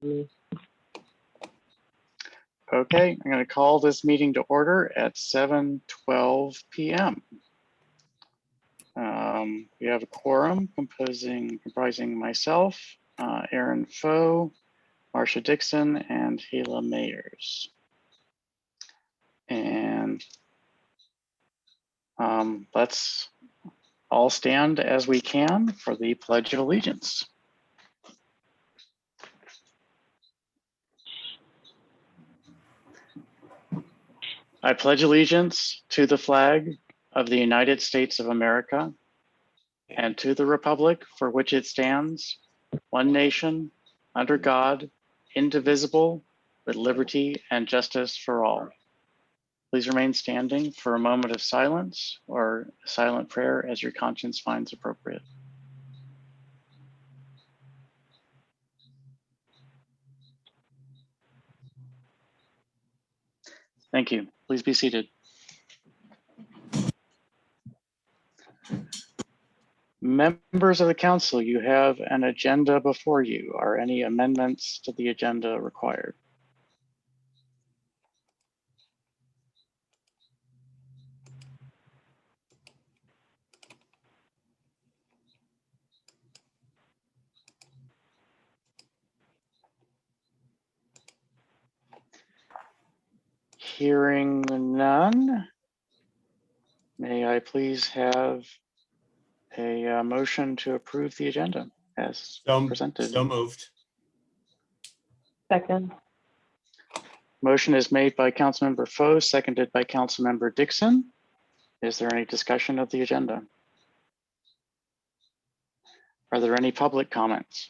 Okay, I'm going to call this meeting to order at 7:12 p.m. We have a quorum comprising myself, Aaron Foe, Marcia Dixon, and Hela Mayers. And let's all stand as we can for the Pledge of Allegiance. I pledge allegiance to the flag of the United States of America and to the republic for which it stands, one nation, under God, indivisible, with liberty and justice for all. Please remain standing for a moment of silence or a silent prayer as your conscience finds appropriate. Thank you. Please be seated. Members of the council, you have an agenda before you. Are any amendments to the agenda required? Hearing none, may I please have a motion to approve the agenda as presented? So moved. Second. Motion is made by Councilmember Foe, seconded by Councilmember Dixon. Is there any discussion of the agenda? Are there any public comments?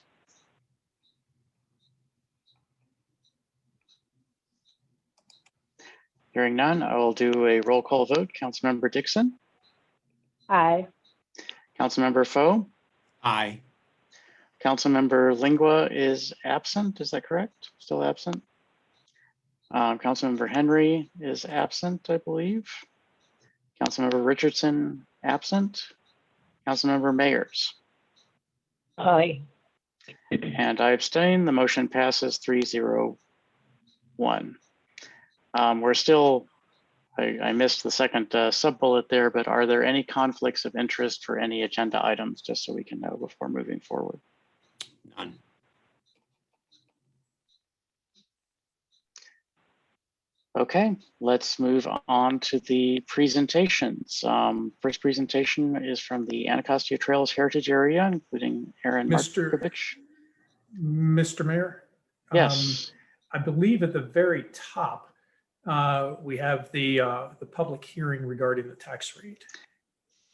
Hearing none, I will do a roll call vote. Councilmember Dixon? Aye. Councilmember Foe? Aye. Councilmember Lingua is absent, is that correct? Still absent? Councilmember Henry is absent, I believe. Councilmember Richardson, absent. Councilmember Mayers. Aye. And I abstain. The motion passes 3-0-1. We're still, I missed the second sub-bullet there, but are there any conflicts of interest for any agenda items, just so we can know before moving forward? None. Okay, let's move on to the presentations. First presentation is from the Anacostia Trails Heritage Area, including Aaron Markovich. Mr. Mayor? Yes. I believe at the very top, we have the public hearing regarding the tax rate.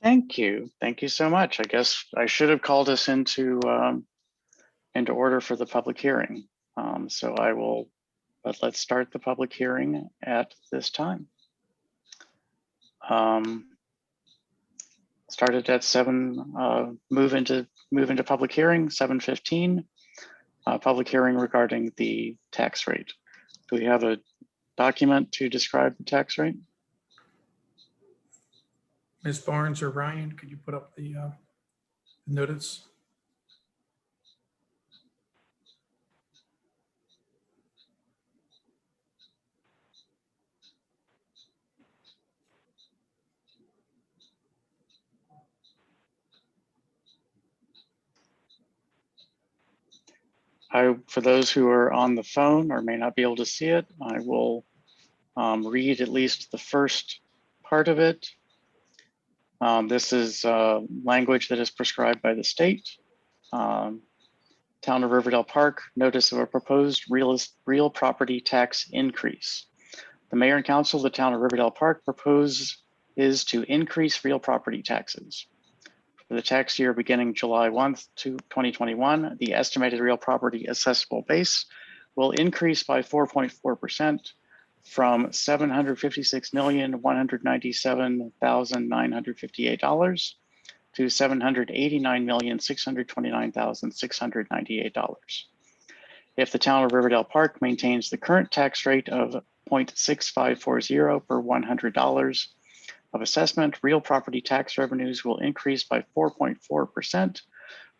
Thank you. Thank you so much. I guess I should have called us into order for the public hearing. So I will, but let's start the public hearing at this time. Started at 7, move into public hearing, 7:15. Public hearing regarding the tax rate. Do we have a document to describe the tax rate? Ms. Barnes or Ryan, could you put up the notice? For those who are on the phone or may not be able to see it, I will read at least the first part of it. This is language that is prescribed by the state. Town of Riverdale Park, notice of a proposed real property tax increase. The mayor and council of the town of Riverdale Park is to increase real property taxes. For the tax year beginning July 1, 2021, the estimated real property assessable base will increase by 4.4% from $756,197,958 to $789,629,698. If the town of Riverdale Park maintains the current tax rate of 0.6540 per $100 of assessment, real property tax revenues will increase by 4.4%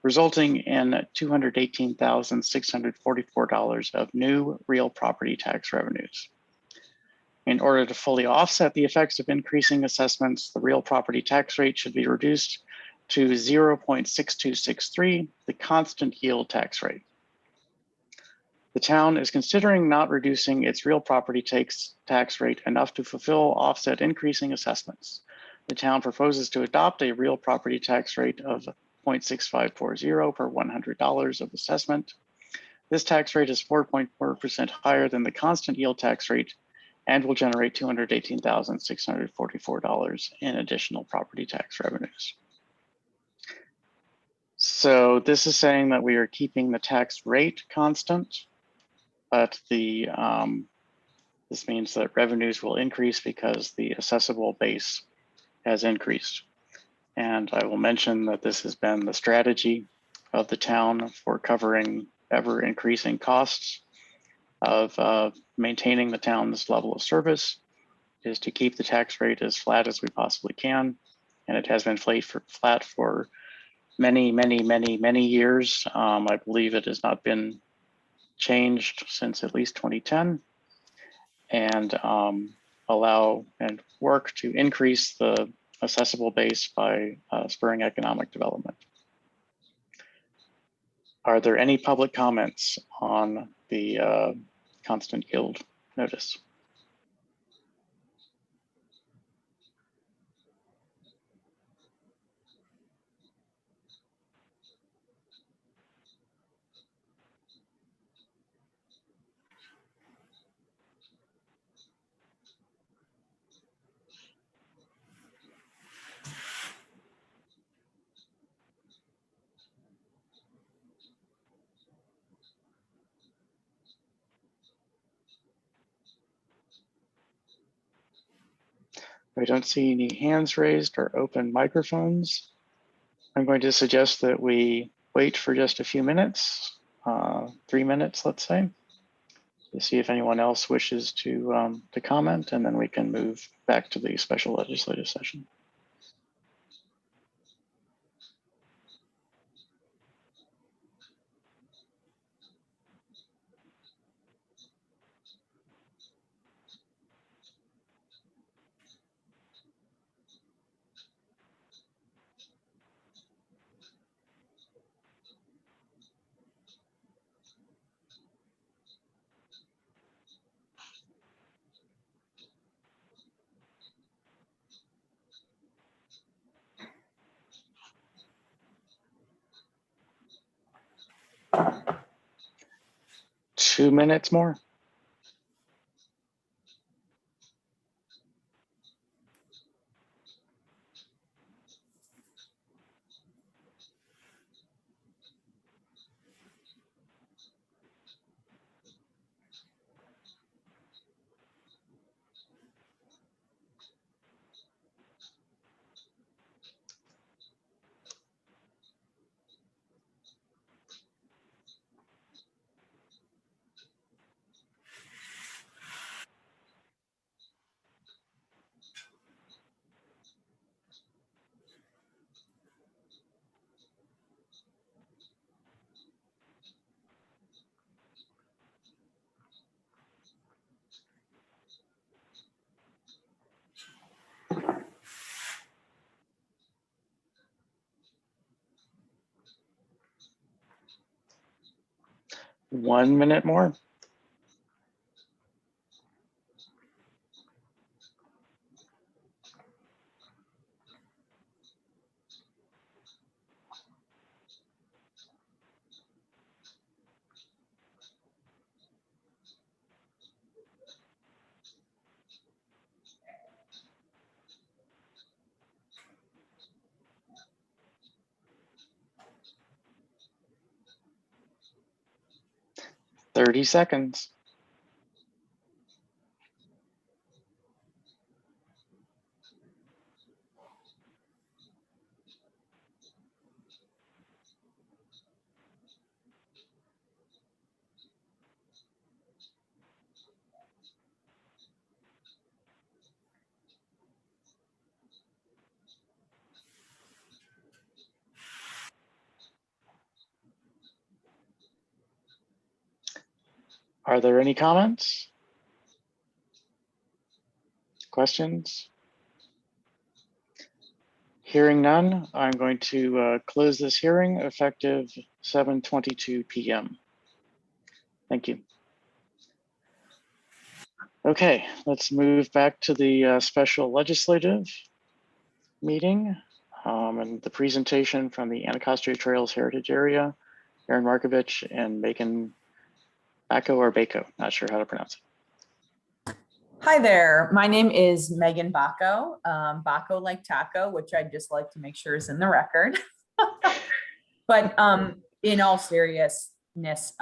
resulting in $218,644 of new real property tax revenues. In order to fully offset the effects of increasing assessments, the real property tax rate should be reduced to 0.6263, the constant yield tax rate. The town is considering not reducing its real property tax rate enough to fulfill offset increasing assessments. The town proposes to adopt a real property tax rate of 0.6540 per $100 of assessment. This tax rate is 4.4% higher than the constant yield tax rate and will generate $218,644 in additional property tax revenues. So this is saying that we are keeping the tax rate constant, but this means that revenues will increase because the assessable base has increased. And I will mention that this has been the strategy of the town for covering ever increasing costs of maintaining the town's level of service, is to keep the tax rate as flat as we possibly can. And it has been flat for many, many, many, many years. I believe it has not been changed since at least 2010, and allow and work to increase the assessable base by spurring economic development. Are there any public comments on the constant yield notice? I don't see any hands raised or open microphones. I'm going to suggest that we wait for just a few minutes, 3 minutes, let's say, to see if anyone else wishes to comment, and then we can move back to the special legislative session. Two minutes more. One minute more. Thirty seconds. Are there any comments? Questions? Hearing none, I'm going to close this hearing effective 7:22 p.m. Thank you. Okay, let's move back to the special legislative meeting and the presentation from the Anacostia Trails Heritage Area. Aaron Markovich and Megan Bacco or Bacco, not sure how to pronounce it. Hi there, my name is Megan Bacco, Bacco like taco, which I'd just like to make sure is in the record. But in all seriousness,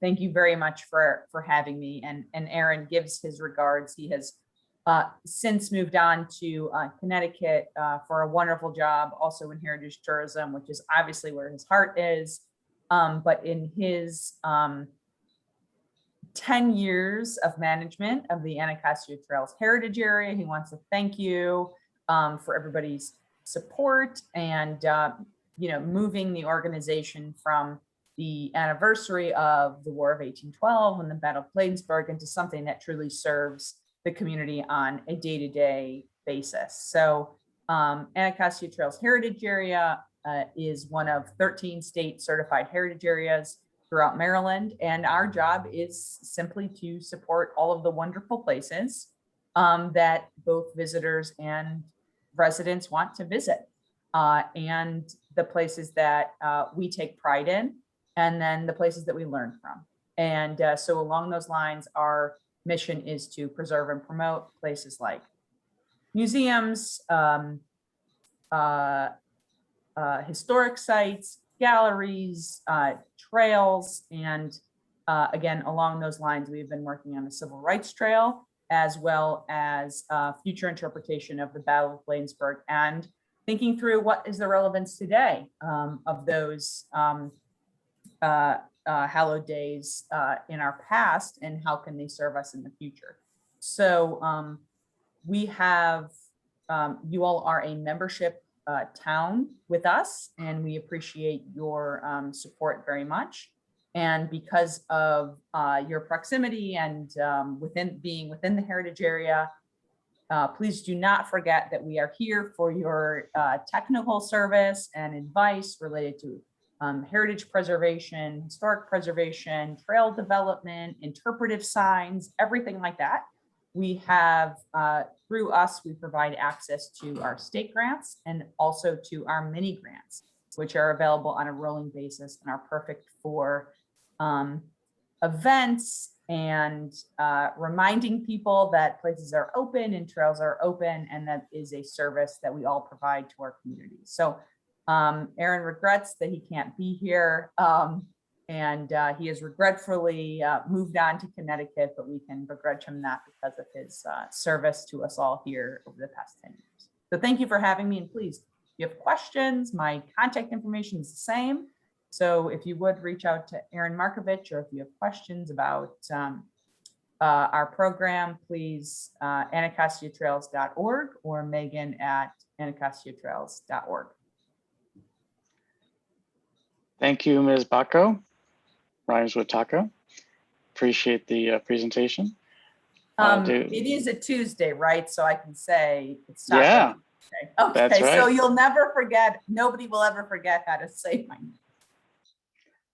thank you very much for having me. And Aaron gives his regards. He has since moved on to Connecticut for a wonderful job, also in heritage tourism, which is obviously where his heart is. But in his 10 years of management of the Anacostia Trails Heritage Area, he wants to thank you for everybody's support and moving the organization from the anniversary of the War of 1812 and the Battle of Bladensburg into something that truly serves the community on a day-to-day basis. So Anacostia Trails Heritage Area is one of 13 state certified heritage areas throughout Maryland. And our job is simply to support all of the wonderful places that both visitors and residents want to visit, and the places that we take pride in, and then the places that we learn from. And so along those lines, our mission is to preserve and promote places like museums, historic sites, galleries, trails, and again, along those lines, we've been working on the Civil Rights Trail, as well as future interpretation of the Battle of Bladensburg, and thinking through what is the relevance today of those hallowed days in our past, and how can they serve us in the future. So we have, you all are a membership town with us, and we appreciate your support very much. And because of your proximity and being within the heritage area, please do not forget that we are here for your technical service and advice related to heritage preservation, historic preservation, trail development, interpretive signs, everything like that. We have, through us, we provide access to our state grants and also to our mini grants, which are available on a rolling basis and are perfect for events and reminding people that places are open and trails are open, and that is a service that we all provide to our community. So Aaron regrets that he can't be here, and he has regretfully moved on to Connecticut, but we can begrudge him that because of his service to us all here over the past 10 years. So thank you for having me, and please, if you have questions, my contact information is the same. So if you would reach out to Aaron Markovich, or if you have questions about our program, please anacostiatrails.org or Megan at anacostiatrails.org. Thank you, Ms. Bacco. Rhymes with taco. Appreciate the presentation. It is a Tuesday, right? So I can say it's Taco Yeah, Tuesday. Okay, that's right. So you'll never forget, nobody will ever forget how to say my name.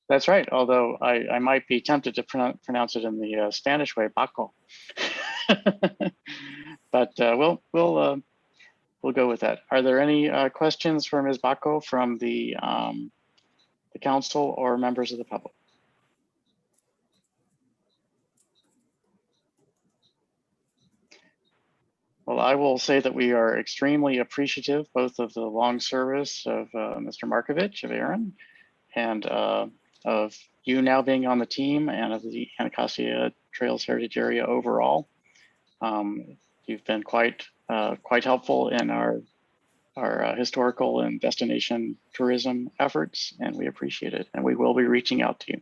That's right. Although I might be tempted to pronounce it in the Spanish way, Bacco. But we'll go with that. Are there any questions for Ms. Bacco from the council or members of the public? Well, I will say that we are extremely appreciative both of the long service of Mr. Markovich, of Aaron, and of you now being on the team, and of the Anacostia Trails Heritage Area overall. You've been quite helpful in our historical and destination tourism efforts, and we appreciate it. And we will be reaching out to you.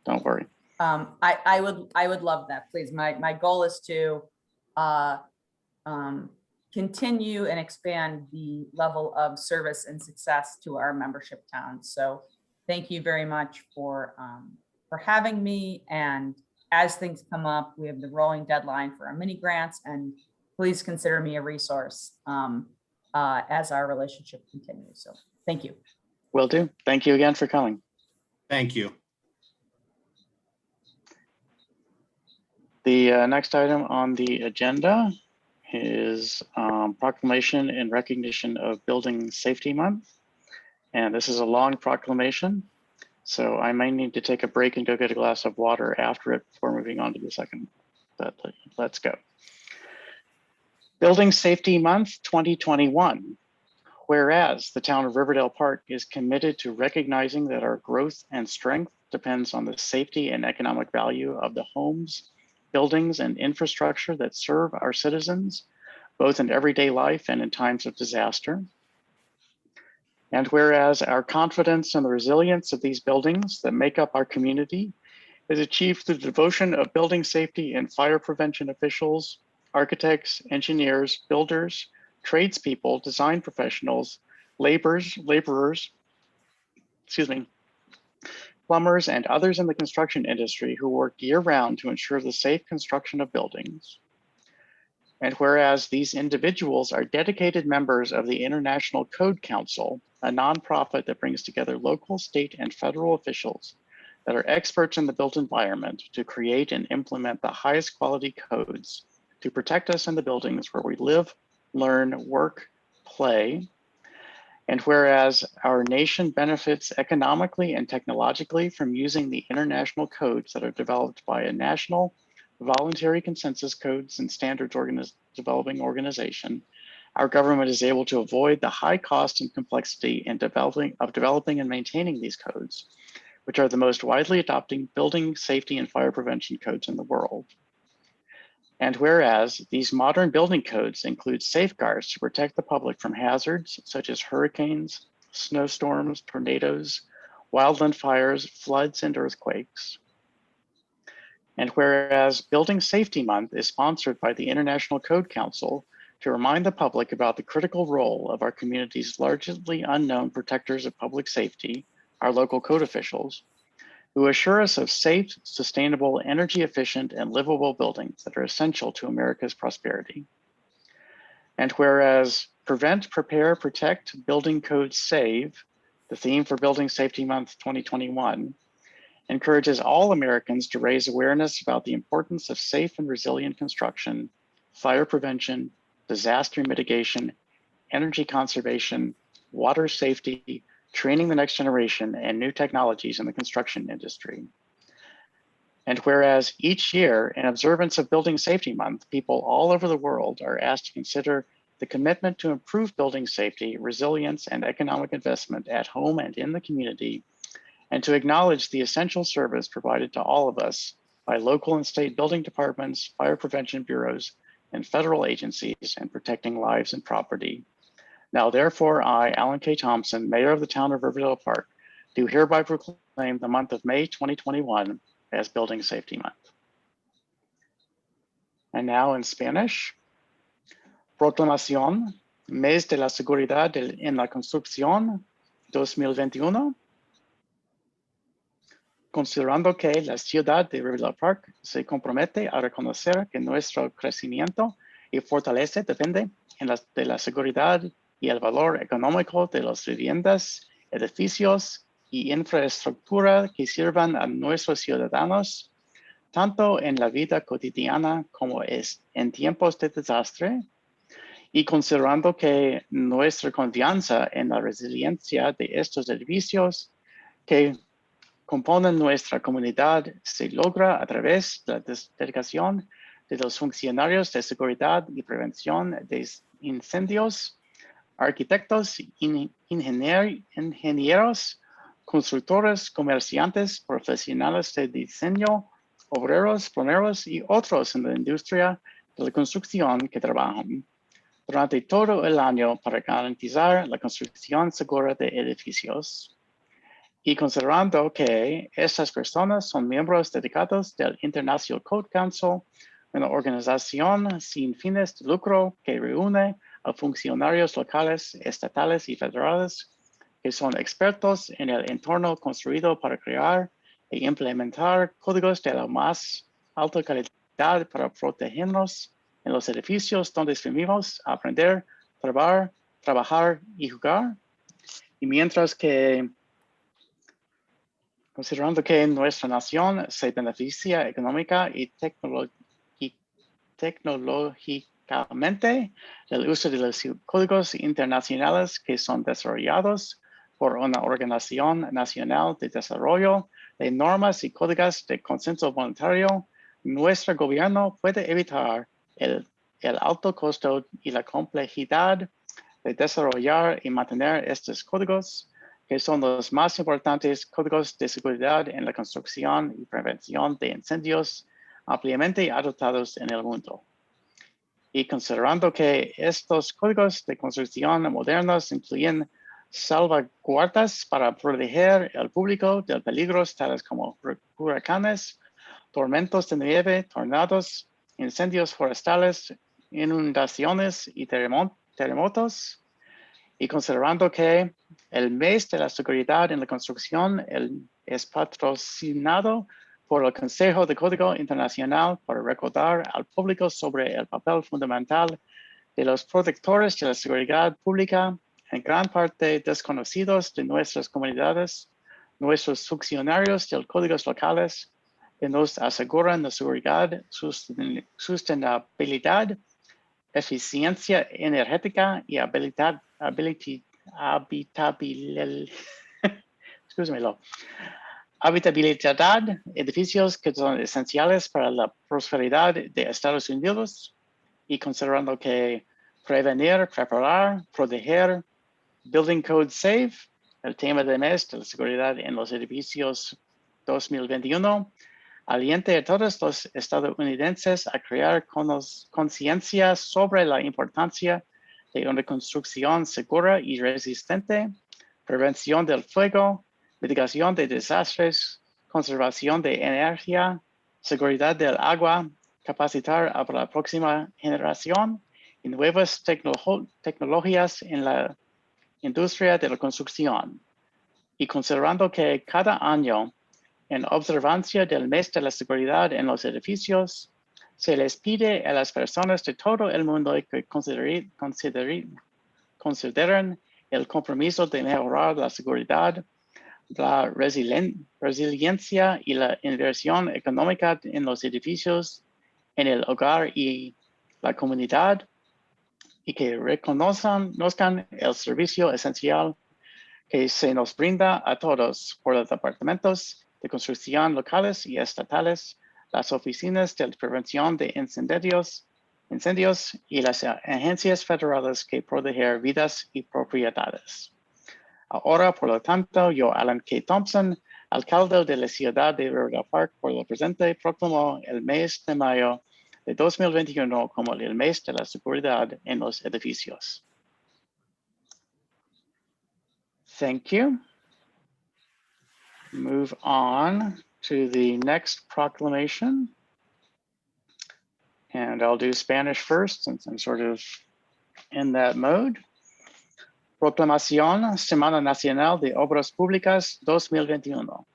Don't worry. I would love that, please. My goal is to continue and expand the level of service and success to our membership towns. So thank you very much for having me, and as things come up, we have the rolling deadline for our mini grants, and please consider me a resource as our relationship continues. So thank you. Will do. Thank you again for coming. Thank you. The next item on the agenda is proclamation in recognition of Building Safety Month. And this is a long proclamation, so I may need to take a break and go get a glass of water after it before moving on to the second, but let's go. Building Safety Month 2021. Whereas the town of Riverdale Park is committed to recognizing that our growth and strength depends on the safety and economic value of the homes, buildings, and infrastructure that serve our citizens, both in everyday life and in times of disaster. And whereas our confidence in the resilience of these buildings that make up our community is achieved through the devotion of building safety and fire prevention officials, architects, engineers, builders, tradespeople, design professionals, laborers, plumbers, and others in the construction industry who work year-round to ensure the safe construction of buildings. And whereas these individuals are dedicated members of the International Code Council, a nonprofit that brings together local, state, and federal officials that are experts in the built environment to create and implement the highest quality codes to protect us in the buildings where we live, learn, work, play. And whereas our nation benefits economically and technologically from using the international codes that are developed by a national voluntary consensus codes and standards developing organization, our government is able to avoid the high cost and complexity in developing and maintaining these codes, which are the most widely adopted building safety and fire prevention codes in the world. And whereas these modern building codes include safeguards to protect the public from hazards such as hurricanes, snowstorms, tornadoes, wildland fires, floods, and earthquakes. And whereas Building Safety Month is sponsored by the International Code Council to remind the public about the critical role of our community's largely unknown protectors of public safety, our local code officials, who assure us of safe, sustainable, energy efficient, and livable buildings that are essential to America's prosperity. And whereas Prevent, Prepare, Protect, Building Codes Save, the theme for Building Safety Month 2021, encourages all Americans to raise awareness about the importance of safe and resilient construction, fire prevention, disaster mitigation, energy conservation, water safety, training the next generation, and new technologies in the construction industry. And whereas each year, in observance of Building Safety Month, people all over the world are asked to consider the commitment to improve building safety, resilience, and economic investment at home and in the community, and to acknowledge the essential service provided to all of us by local and state building departments, fire prevention bureaus, and federal agencies in protecting lives and property. Now, therefore, I, Alan K. Thompson, Mayor of the Town of Riverdale Park, do hereby proclaim the month of May 2021 as Building Safety Month. And now in Spanish, Proclamación, Mes de la Seguridad en la Construcción 2021. Considerando que la ciudad de Riverdale Park se compromete a reconocer que nuestro crecimiento y fortaleza depende de la seguridad y el valor económico de las viviendas, edificios y infraestructura que sirvan a nuestros ciudadanos, tanto en la vida cotidiana como en tiempos de desastre, y considerando que nuestra confianza en la resiliencia de estos edificios que componen nuestra comunidad se logra a través de la dedicación de los funcionarios de seguridad y prevención de incendios, arquitectos, ingenieros, constructores, comerciantes, profesionales de diseño, obreros, plomeros y otros en la industria de la construcción que trabajan durante todo el año para garantizar la construcción segura de edificios. Y considerando que estas personas son miembros dedicados del International Code Council, una organización sin fines de lucro que reúne a funcionarios locales, estatales y federales que son expertos en el entorno construido para crear e implementar códigos de la más alta calidad para protegernos en los edificios donde vivimos, aprender, trabajar y jugar. Y mientras que, considerando que nuestra nación se beneficia económica y tecnológicamente del uso de los códigos internacionales que son desarrollados por una organización nacional de desarrollo de normas y códigos de consenso voluntario, nuestro gobierno puede evitar el alto costo y la complejidad de desarrollar y mantener estos códigos, que son los más importantes códigos de seguridad en la construcción y prevención de incendios ampliamente adoptados en el mundo. Y considerando que estos códigos de construcción modernos incluyen salvaguardas para proteger al público de peligros tales como huracanes, tormentos de nieve, tornados, incendios forestales, inundaciones y terremotos, y considerando que el mes de la seguridad en la construcción es patrocinado por el Consejo de Código Internacional para recordar al público sobre el papel fundamental de los protectores de la seguridad pública, en gran parte desconocidos de nuestras comunidades, nuestros funcionarios de los códigos locales, que nos aseguran la seguridad, sustentabilidad, eficiencia energética y habitabilidad, edificios que son esenciales para la prosperidad de Estados Unidos, y considerando que prevenir, preparar, proteger, Building Code Safe, el tema del mes de la seguridad en los edificios 2021, aliente a todos los estadounidenses a crear conciencia sobre la importancia de una construcción segura y resistente, prevención del fuego, mitigación de desastres, conservación de energía, seguridad del agua, capacitar a la próxima generación y nuevas tecnologías en la industria de la construcción. Y considerando que cada año, en observancia del mes de la seguridad en los edificios, se les pide a las personas de todo el mundo que consideren el compromiso de mejorar la seguridad, la resiliencia y la inversión económica en los edificios, en el hogar y la comunidad, y que reconozcan el servicio esencial que se nos brinda a todos por los departamentos de construcción locales y estatales, las oficinas de prevención de incendios y las agencias federales que protegen vidas y propiedades. Ahora, por lo tanto, yo, Alan K. Thompson, alcalde de la ciudad de Riverdale Park, por lo presente, proclamó el mes de mayo de 2021 como el mes de la seguridad en los edificios. Thank you. Move on to the next proclamation. And I'll do Spanish first since I'm sort of in that mode. Proclamación Semana Nacional de Obras Públicas 2021.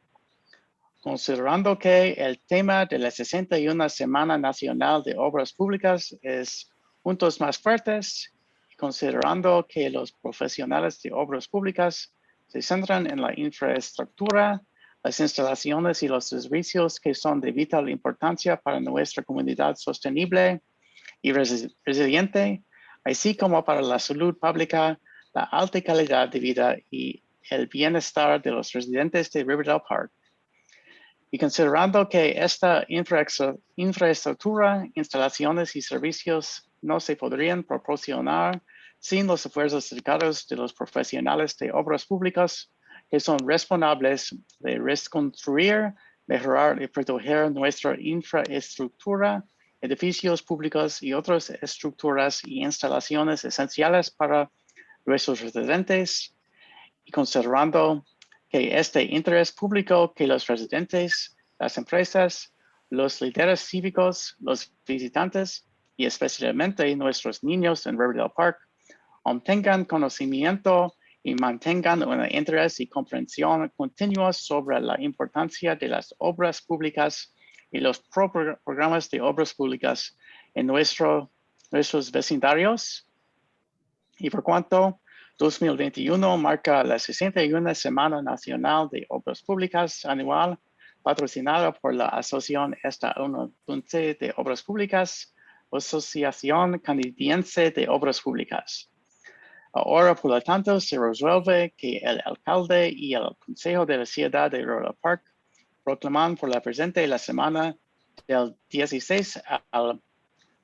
Considerando que el tema de la 61 Semana Nacional de Obras Públicas es Juntos Más Fuertes, y considerando que los profesionales de obras públicas se centran en la infraestructura, las instalaciones y los servicios que son de vital importancia para nuestra comunidad sostenible y resiliente, así como para la salud pública, la alta calidad de vida y el bienestar de los residentes de Riverdale Park. Y considerando que esta infraestructura, instalaciones y servicios no se podrían proporcionar sin los esfuerzos dedicados de los profesionales de obras públicas que son responsables de reconstruir, mejorar y proteger nuestra infraestructura, edificios públicos y otras estructuras y instalaciones esenciales para nuestros residentes, y considerando que este interés público que los residentes, las empresas, los líderes cívicos, los visitantes y especialmente nuestros niños en Riverdale Park obtengan conocimiento y mantengan un interés y comprensión continua sobre la importancia de las obras públicas y los programas de obras públicas en nuestros vecindarios. Y por cuanto 2021 marca la 61 Semana Nacional de Obras Públicas anual, patrocinada por la Asociación Estadounidense de Obras Públicas, Asociación Canadiense de Obras Públicas. Ahora, por lo tanto, se resuelve que el alcalde y el consejo de la ciudad de Riverdale Park proclaman por la presente la semana del 16 al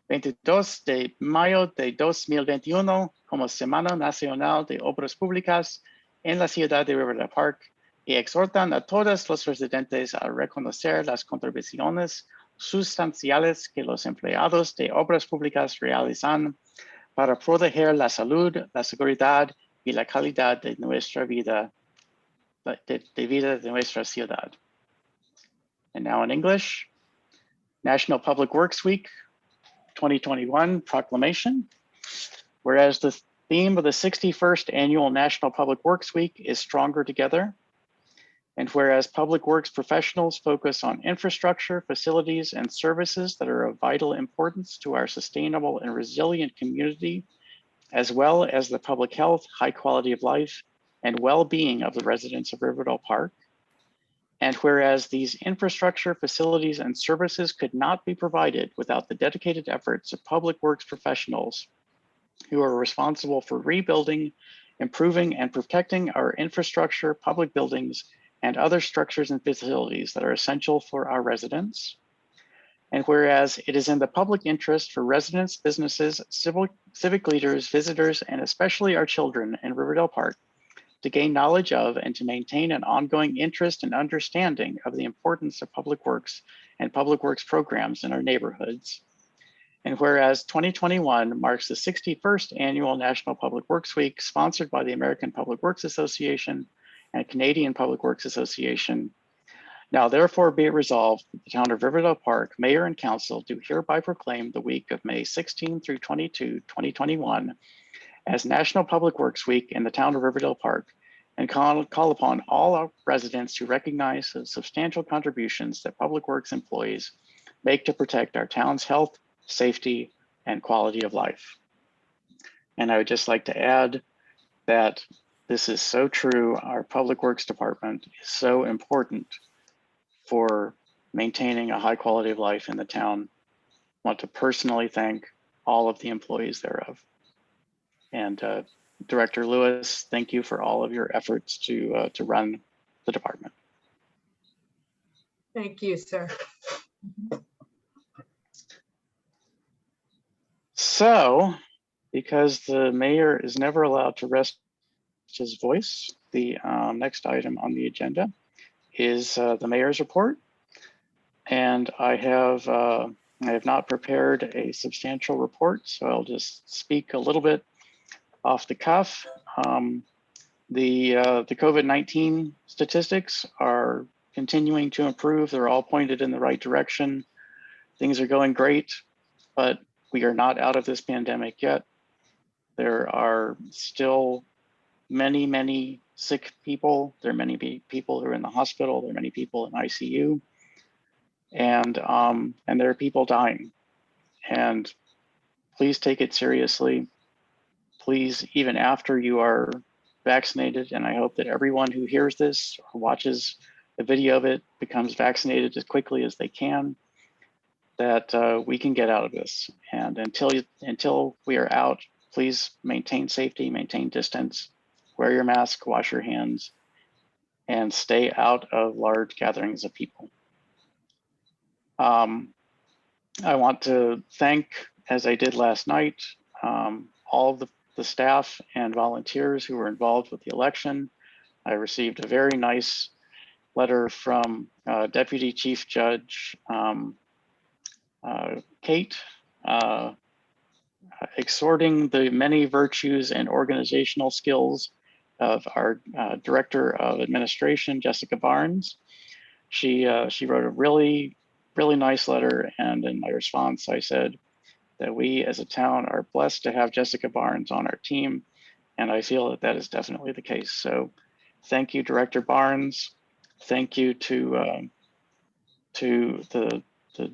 22 de mayo de 2021 como Semana Nacional de Obras Públicas en la ciudad de Riverdale Park y exhortan a todos los residentes a reconocer las contribuciones sustanciales que los empleados de obras públicas realizan para proteger la salud, la seguridad y la calidad de nuestra vida, de vida de nuestra ciudad. And now in English, National Public Works Week 2021 Proclamation. Whereas the theme of the 61st Annual National Public Works Week is Stronger Together, and whereas public works professionals focus on infrastructure, facilities, and services that are of vital importance to our sustainable and resilient community, as well as the public health, high quality of life, and well-being of the residents of Riverdale Park. And whereas these infrastructure, facilities, and services could not be provided without the dedicated efforts of public works professionals who are responsible for rebuilding, improving, and protecting our infrastructure, public buildings, and other structures and facilities that are essential for our residents. And whereas it is in the public interest for residents, businesses, civic leaders, visitors, and especially our children in Riverdale Park to gain knowledge of and to maintain an ongoing interest and understanding of the importance of public works and public works programs in our neighborhoods. And whereas 2021 marks the 61st Annual National Public Works Week, sponsored by the American Public Works Association and Canadian Public Works Association, now therefore be it resolved that the town of Riverdale Park, Mayor and Council do hereby proclaim the week of May 16 through 22, 2021 as National Public Works Week in the town of Riverdale Park, and call upon all our residents to recognize the substantial contributions that public works employees make to protect our town's health, safety, and quality of life. And I would just like to add that this is so true. Our Public Works Department is so important for maintaining a high quality of life in the town. I want to personally thank all of the employees thereof. And Director Lewis, thank you for all of your efforts to run the department. Thank you, sir. So, because the mayor is never allowed to rest his voice, the next item on the agenda is the mayor's report. And I have not prepared a substantial report, so I'll just speak a little bit off the cuff. The COVID-19 statistics are continuing to improve. They're all pointed in the right direction. Things are going great, but we are not out of this pandemic yet. There are still many, many sick people. There are many people who are in the hospital. There are many people in ICU, and there are people dying. And please take it seriously. Please, even after you are vaccinated, and I hope that everyone who hears this or watches a video of it becomes vaccinated as quickly as they can, that we can get out of this. And until we are out, please maintain safety, maintain distance, wear your mask, wash your hands, and stay out of large gatherings of people. I want to thank, as I did last night, all of the staff and volunteers who were involved with the election. I received a very nice letter from Deputy Chief Judge Kate, exhorting the many virtues and organizational skills of our Director of Administration, Jessica Barnes. She wrote a really, really nice letter, and in my response, I said that we as a town are blessed to have Jessica Barnes on our team, and I feel that that is definitely the case. So thank you, Director Barnes. Thank you to the the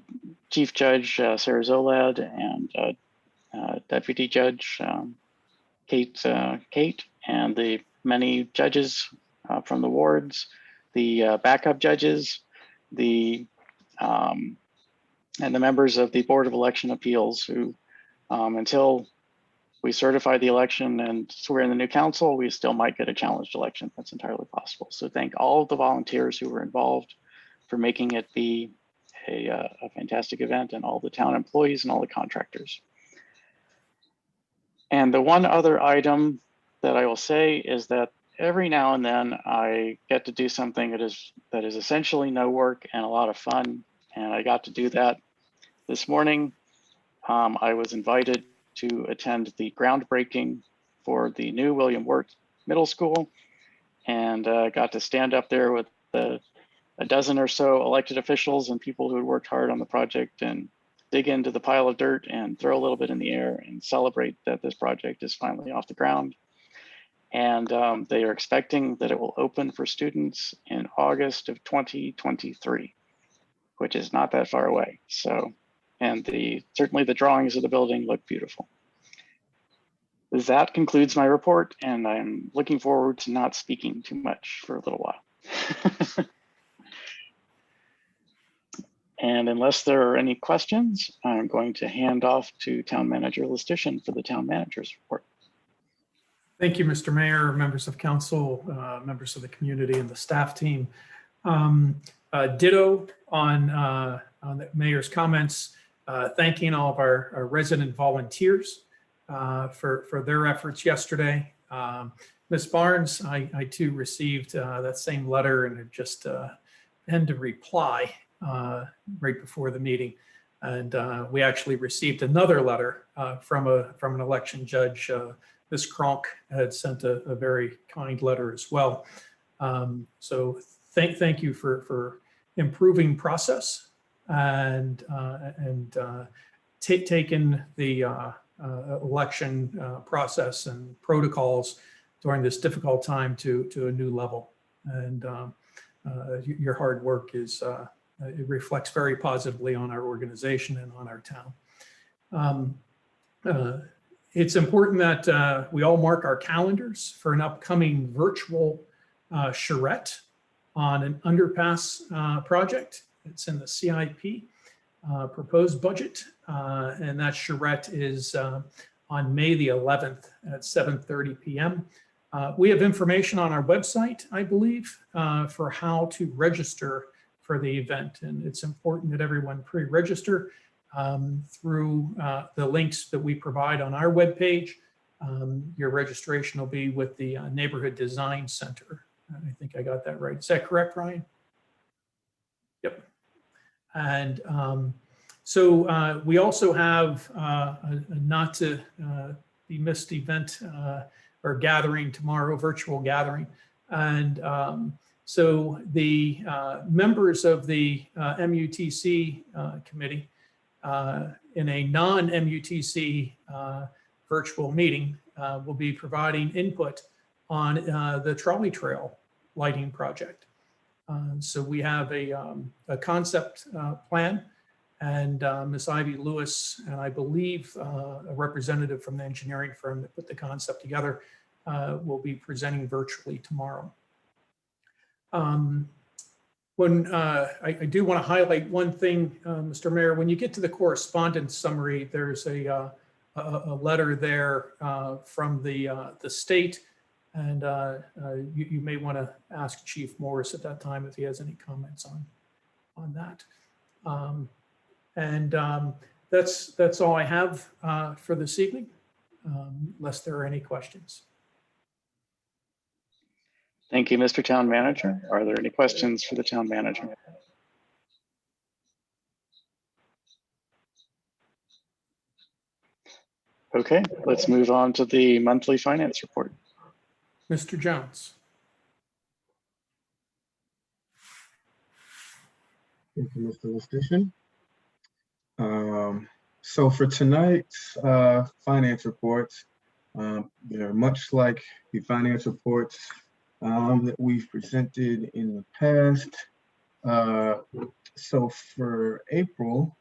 Chief Judge, Sarah Zolad, and Deputy Judge, Kate, and the many judges from the wards, the backup judges, and the members of the Board of Election Appeals who, until we certify the election and swear in the new council, we still might get a challenged election. That's entirely possible. So thank all of the volunteers who were involved for making it be a fantastic event, and all the town employees and all the contractors. And the one other item that I will say is that every now and then I get to do something that is essentially no work and a lot of fun. And I got to do that this morning. I was invited to attend the groundbreaking for the new William Wort Middle School, and got to stand up there with a dozen or so elected officials and people who had worked hard on the project and dig into the pile of dirt and throw a little bit in the air and celebrate that this project is finally off the ground. And they are expecting that it will open for students in August of 2023, which is not that far away. So, and certainly the drawings of the building look beautiful. That concludes my report, and I'm looking forward to not speaking too much for a little while. And unless there are any questions, I'm going to hand off to Town Manager Listician for the Town Manager's report. Thank you, Mr. Mayor, members of council, members of the community, and the staff team. Ditto on the mayor's comments, thanking all of our resident volunteers for their efforts yesterday. Ms. Barnes, I too received that same letter and had just penned to reply right before the meeting. And we actually received another letter from an election judge. Ms. Kronk had sent a very kind letter as well. So thank you for improving process and taking the election process and protocols during this difficult time to a new level. And your hard work it reflects very positively on our organization and on our town. It's important that we all mark our calendars for an upcoming virtual charrette on an underpass project. It's in the CIP proposed budget, and that charrette is on May the 11th at 7:30 p.m. We have information on our website, I believe, for how to register for the event, and it's important that everyone pre-register through the links that we provide on our webpage. Your registration will be with the Neighborhood Design Center. I think I got that right. Is that correct, Ryan? Yep. And so we also have a not to be missed event or gathering tomorrow, virtual gathering. And so the members of the MUTC committee in a non-MUTC virtual meeting will be providing input on the trolley trail lighting project. So we have a concept plan, and Ms. Ivy Lewis, and I believe a representative from the engineering firm that put the concept together, will be presenting virtually tomorrow. When I do want to highlight one thing, Mr. Mayor, when you get to the correspondence summary, there's a letter there from the state, and you may want to ask Chief Morris at that time if he has any comments on that. That's all I have for this evening, unless there are any questions. Thank you, Mr. Town Manager. Are there any questions for the Town Manager? Okay, let's move on to the monthly finance report. Mr. Jones. Thank you, Mr. Listician. So for tonight's finance reports, they're much like the finance reports that we've presented in the past. So for April,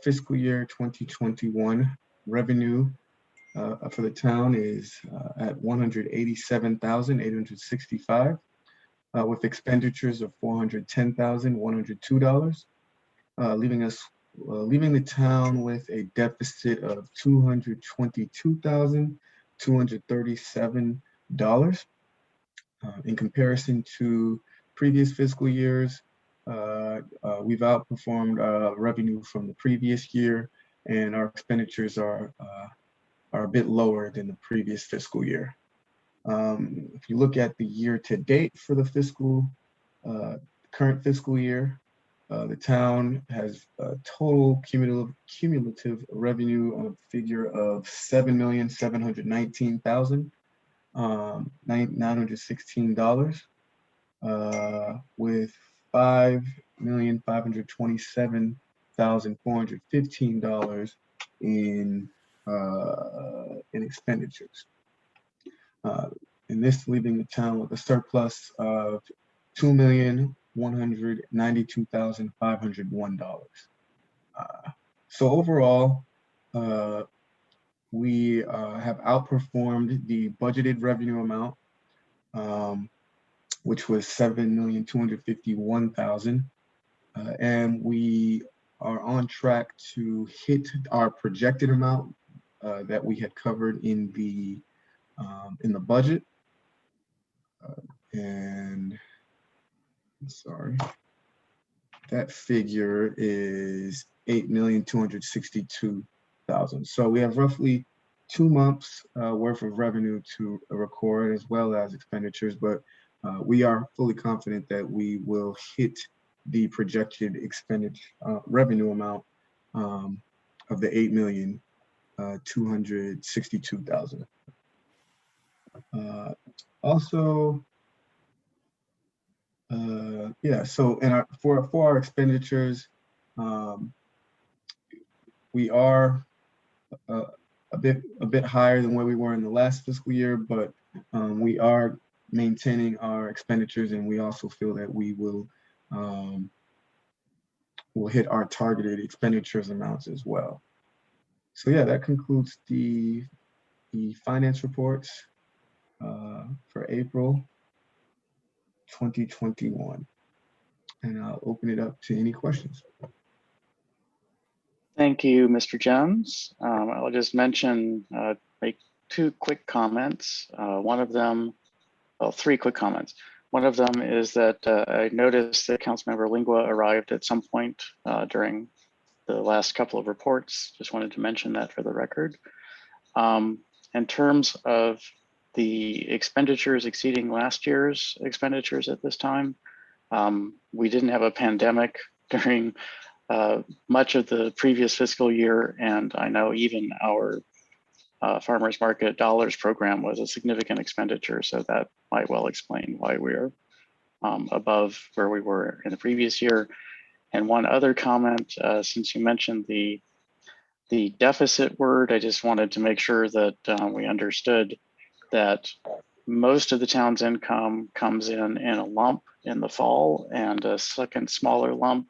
fiscal year 2021, revenue for the town is at $187,865, with expenditures of $410,102, leaving the town with a deficit of $222,237. In comparison to previous fiscal years, we've outperformed revenue from the previous year, and our expenditures are a bit lower than the previous fiscal year. If you look at the year to date for the current fiscal year, the town has a total cumulative revenue figure of $7,719,916, with $5,527,415 in expenditures. And this leaving the town with a surplus of $2,192,501. So overall, we have outperformed the budgeted revenue amount, which was $7,251,000, and we are on track to hit our projected amount that we had covered in the budget. And sorry, that figure is $8,262,000. So we have roughly 2 months worth of revenue to record, as well as expenditures, but we are fully confident that we will hit the projected revenue amount of the $8,262,000. Also, so for our expenditures, we are a bit higher than where we were in the last fiscal year, but we are maintaining our expenditures, and we also feel that we will hit our targeted expenditures amounts as well. So yeah, that concludes the finance reports for April 2021. And I'll open it up to any questions. Thank you, Mr. Jones. I'll just mention, make 2 quick comments. Three quick comments. One of them is that I noticed that Councilmember Lingua arrived at some point during the last couple of reports. Just wanted to mention that for the record. In terms of the expenditures exceeding last year's expenditures at this time, we didn't have a pandemic during much of the previous fiscal year, and I know even our farmers market dollars program was a significant expenditure, so that might well explain why we're above where we were in the previous year. And one other comment, since you mentioned the deficit word, I just wanted to make sure that we understood that most of the town's income comes in a lump in the fall and a second smaller lump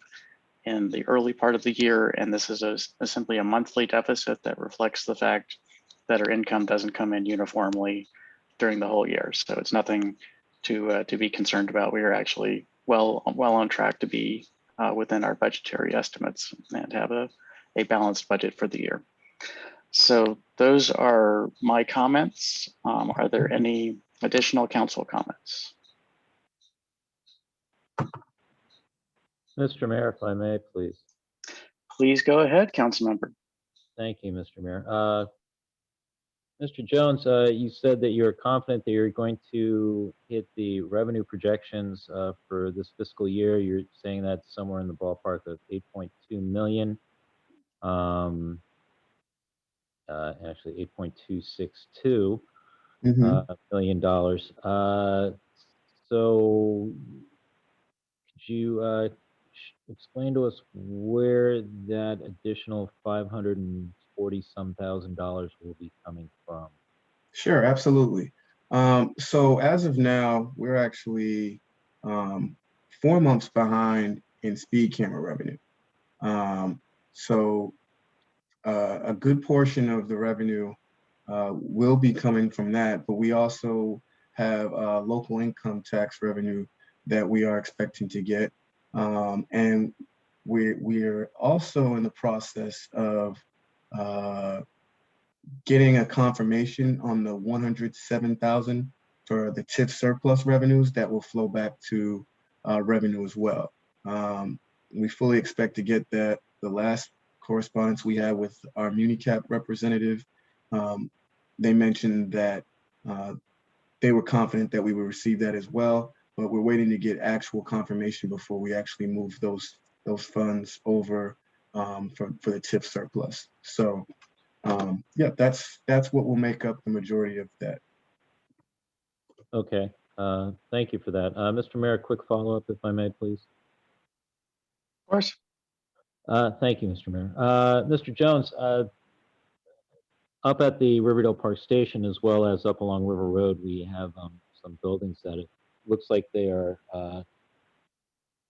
in the early part of the year. And this is simply a monthly deficit that reflects the fact that our income doesn't come in uniformly during the whole year. So it's nothing to be concerned about. We are actually well on track to be within our budgetary estimates and have a balanced budget for the year. So those are my comments. Are there any additional council comments? Mr. Mayor, if I may, please. Please go ahead, council member. Thank you, Mr. Mayor. Mr. Jones, you said that you're confident that you're going to hit the revenue projections for this fiscal year. You're saying that's somewhere in the ballpark of 8.2 million. Actually, $8.262 million. So could you explain to us where that additional $540-some-thousand will be coming from? Sure, absolutely. So as of now, we're actually 4 months behind in speed camera revenue. So a good portion of the revenue will be coming from that, but we also have local income tax revenue that we are expecting to get. And we're also in the process of getting a confirmation on the 107,000 for the TIF surplus revenues that will flow back to revenue as well. We fully expect to get that. The last correspondence we had with our MuniCap representative, they mentioned that they were confident that we would receive that as well, but we're waiting to get actual confirmation before we actually move those funds over for the TIF surplus. So yeah, that's what will make up the majority of that. Okay, thank you for that. Mr. Mayor, quick follow-up, if I may, please. Of course. Thank you, Mr. Mayor. Mr. Jones, up at the Riverdale Park Station, as well as up along River Road, we have some buildings that it looks like they are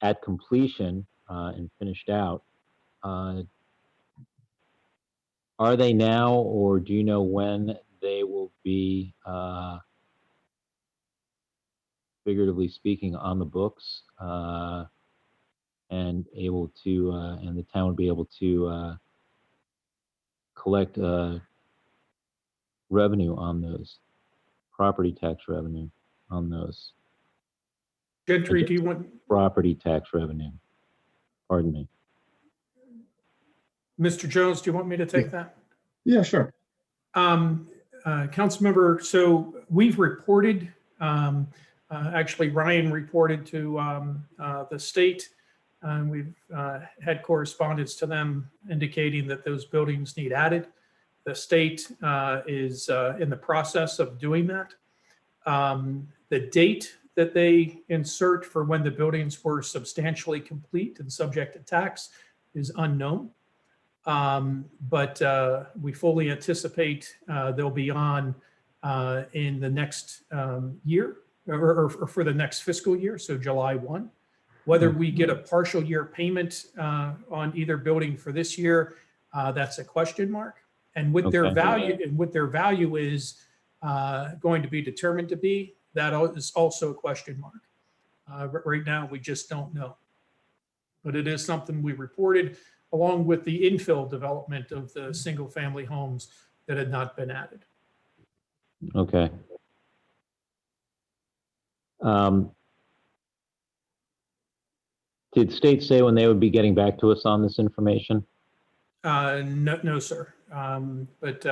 at completion and finished out. Are they now, or do you know when they will be, figuratively speaking, on the books and able to, and the town would be able to collect revenue on those, property tax revenue on those? Gentry, do you want, Property tax revenue, pardon me. Mr. Jones, do you want me to take that? Yeah, sure. Councilmember, so we've reported, actually Ryan reported to the state, and we've had correspondence to them indicating that those buildings need added. The state is in the process of doing that. The date that they insert for when the buildings were substantially complete and subject to tax is unknown. But we fully anticipate they'll be on in the next year or for the next fiscal year, so July 1. Whether we get a partial year payment on either building for this year, that's a question mark. And what their value is going to be determined to be, that is also a question mark. But right now, we just don't know. But it is something we reported, along with the infill development of the single family homes that had not been added. Okay. Did state say when they would be getting back to us on this information? No, sir. But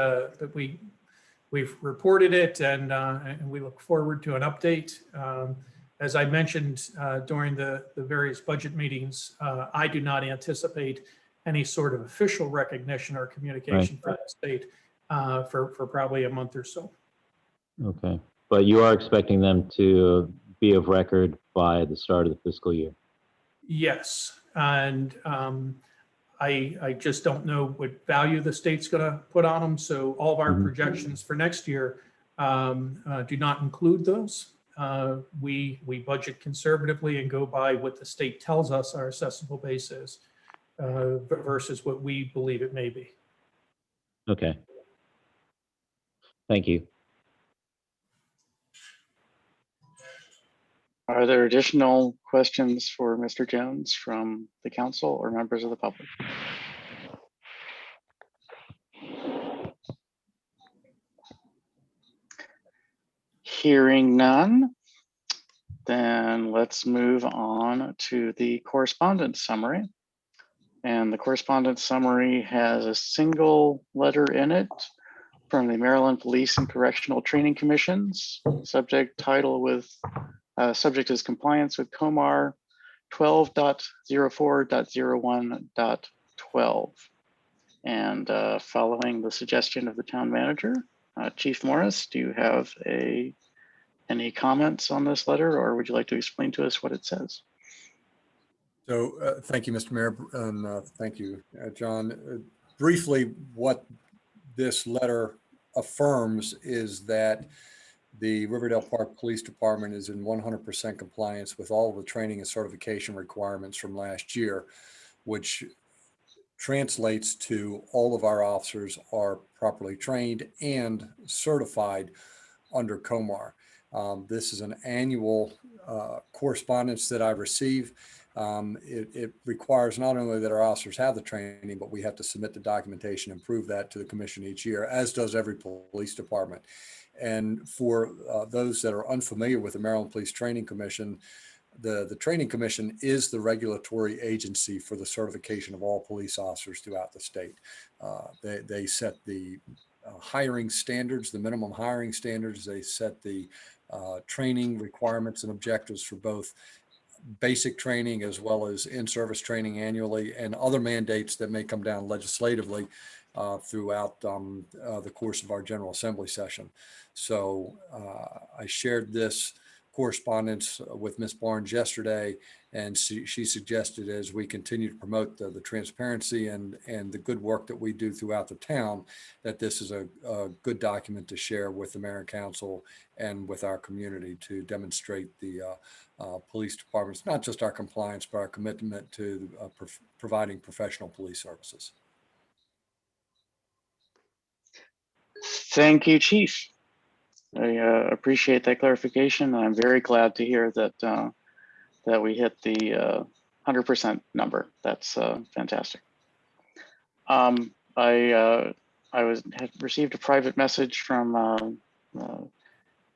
we've reported it, and we look forward to an update. As I mentioned during the various budget meetings, I do not anticipate any sort of official recognition or communication from the state for probably a month or so. Okay, but you are expecting them to be of record by the start of the fiscal year? Yes, and I just don't know what value the state's going to put on them. So all of our projections for next year do not include those. We budget conservatively and go by what the state tells us our assessable base is versus what we believe it may be. Okay. Thank you. Are there additional questions for Mr. Jones from the council or members of the public? Hearing none, then let's move on to the correspondence summary. And the correspondence summary has a single letter in it from the Maryland Police and Correctional Training Commissions. Subject is compliance with COMAR 12.04.01.12. And following the suggestion of the town manager, Chief Morris, do you have any comments on this letter, or would you like to explain to us what it says? So thank you, Mr. Mayor, and thank you, John. Briefly, what this letter affirms is that the Riverdale Park Police Department is in 100% compliance with all of the training and certification requirements from last year, which translates to all of our officers are properly trained and certified under COMAR. This is an annual correspondence that I receive. It requires not only that our officers have the training, but we have to submit the documentation and prove that to the commission each year, as does every police department. And for those that are unfamiliar with the Maryland Police Training Commission, the Training Commission is the regulatory agency for the certification of all police officers throughout the state. They set the hiring standards, the minimum hiring standards. They set the training requirements and objectives for both basic training as well as in-service training annually, and other mandates that may come down legislatively throughout the course of our General Assembly session. So I shared this correspondence with Ms. Barnes yesterday, and she suggested, as we continue to promote the transparency and the good work that we do throughout the town, that this is a good document to share with the Mayor and Council and with our community to demonstrate the police departments, not just our compliance, but our commitment to providing professional police services. Thank you, Chief. I appreciate that clarification. I'm very glad to hear that that we hit the 100% number. That's fantastic. I had received a private message from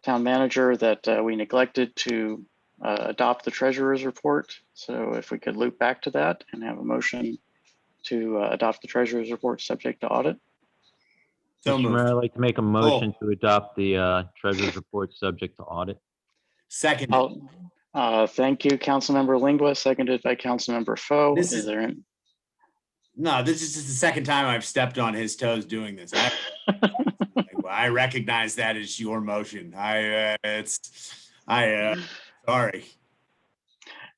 town manager that we neglected to adopt the treasurer's report. So if we could loop back to that and have a motion to adopt the treasurer's report subject to audit. So Mr. Mayor, I'd moved. like to make a motion to adopt the treasurer's report subject to audit. Second. Thank you, Councilmember Lingua, seconded by Councilmember Foe. This Is is- there any? No, this is just the second time I've stepped on his toes doing this. I recognize that as your motion. Sorry.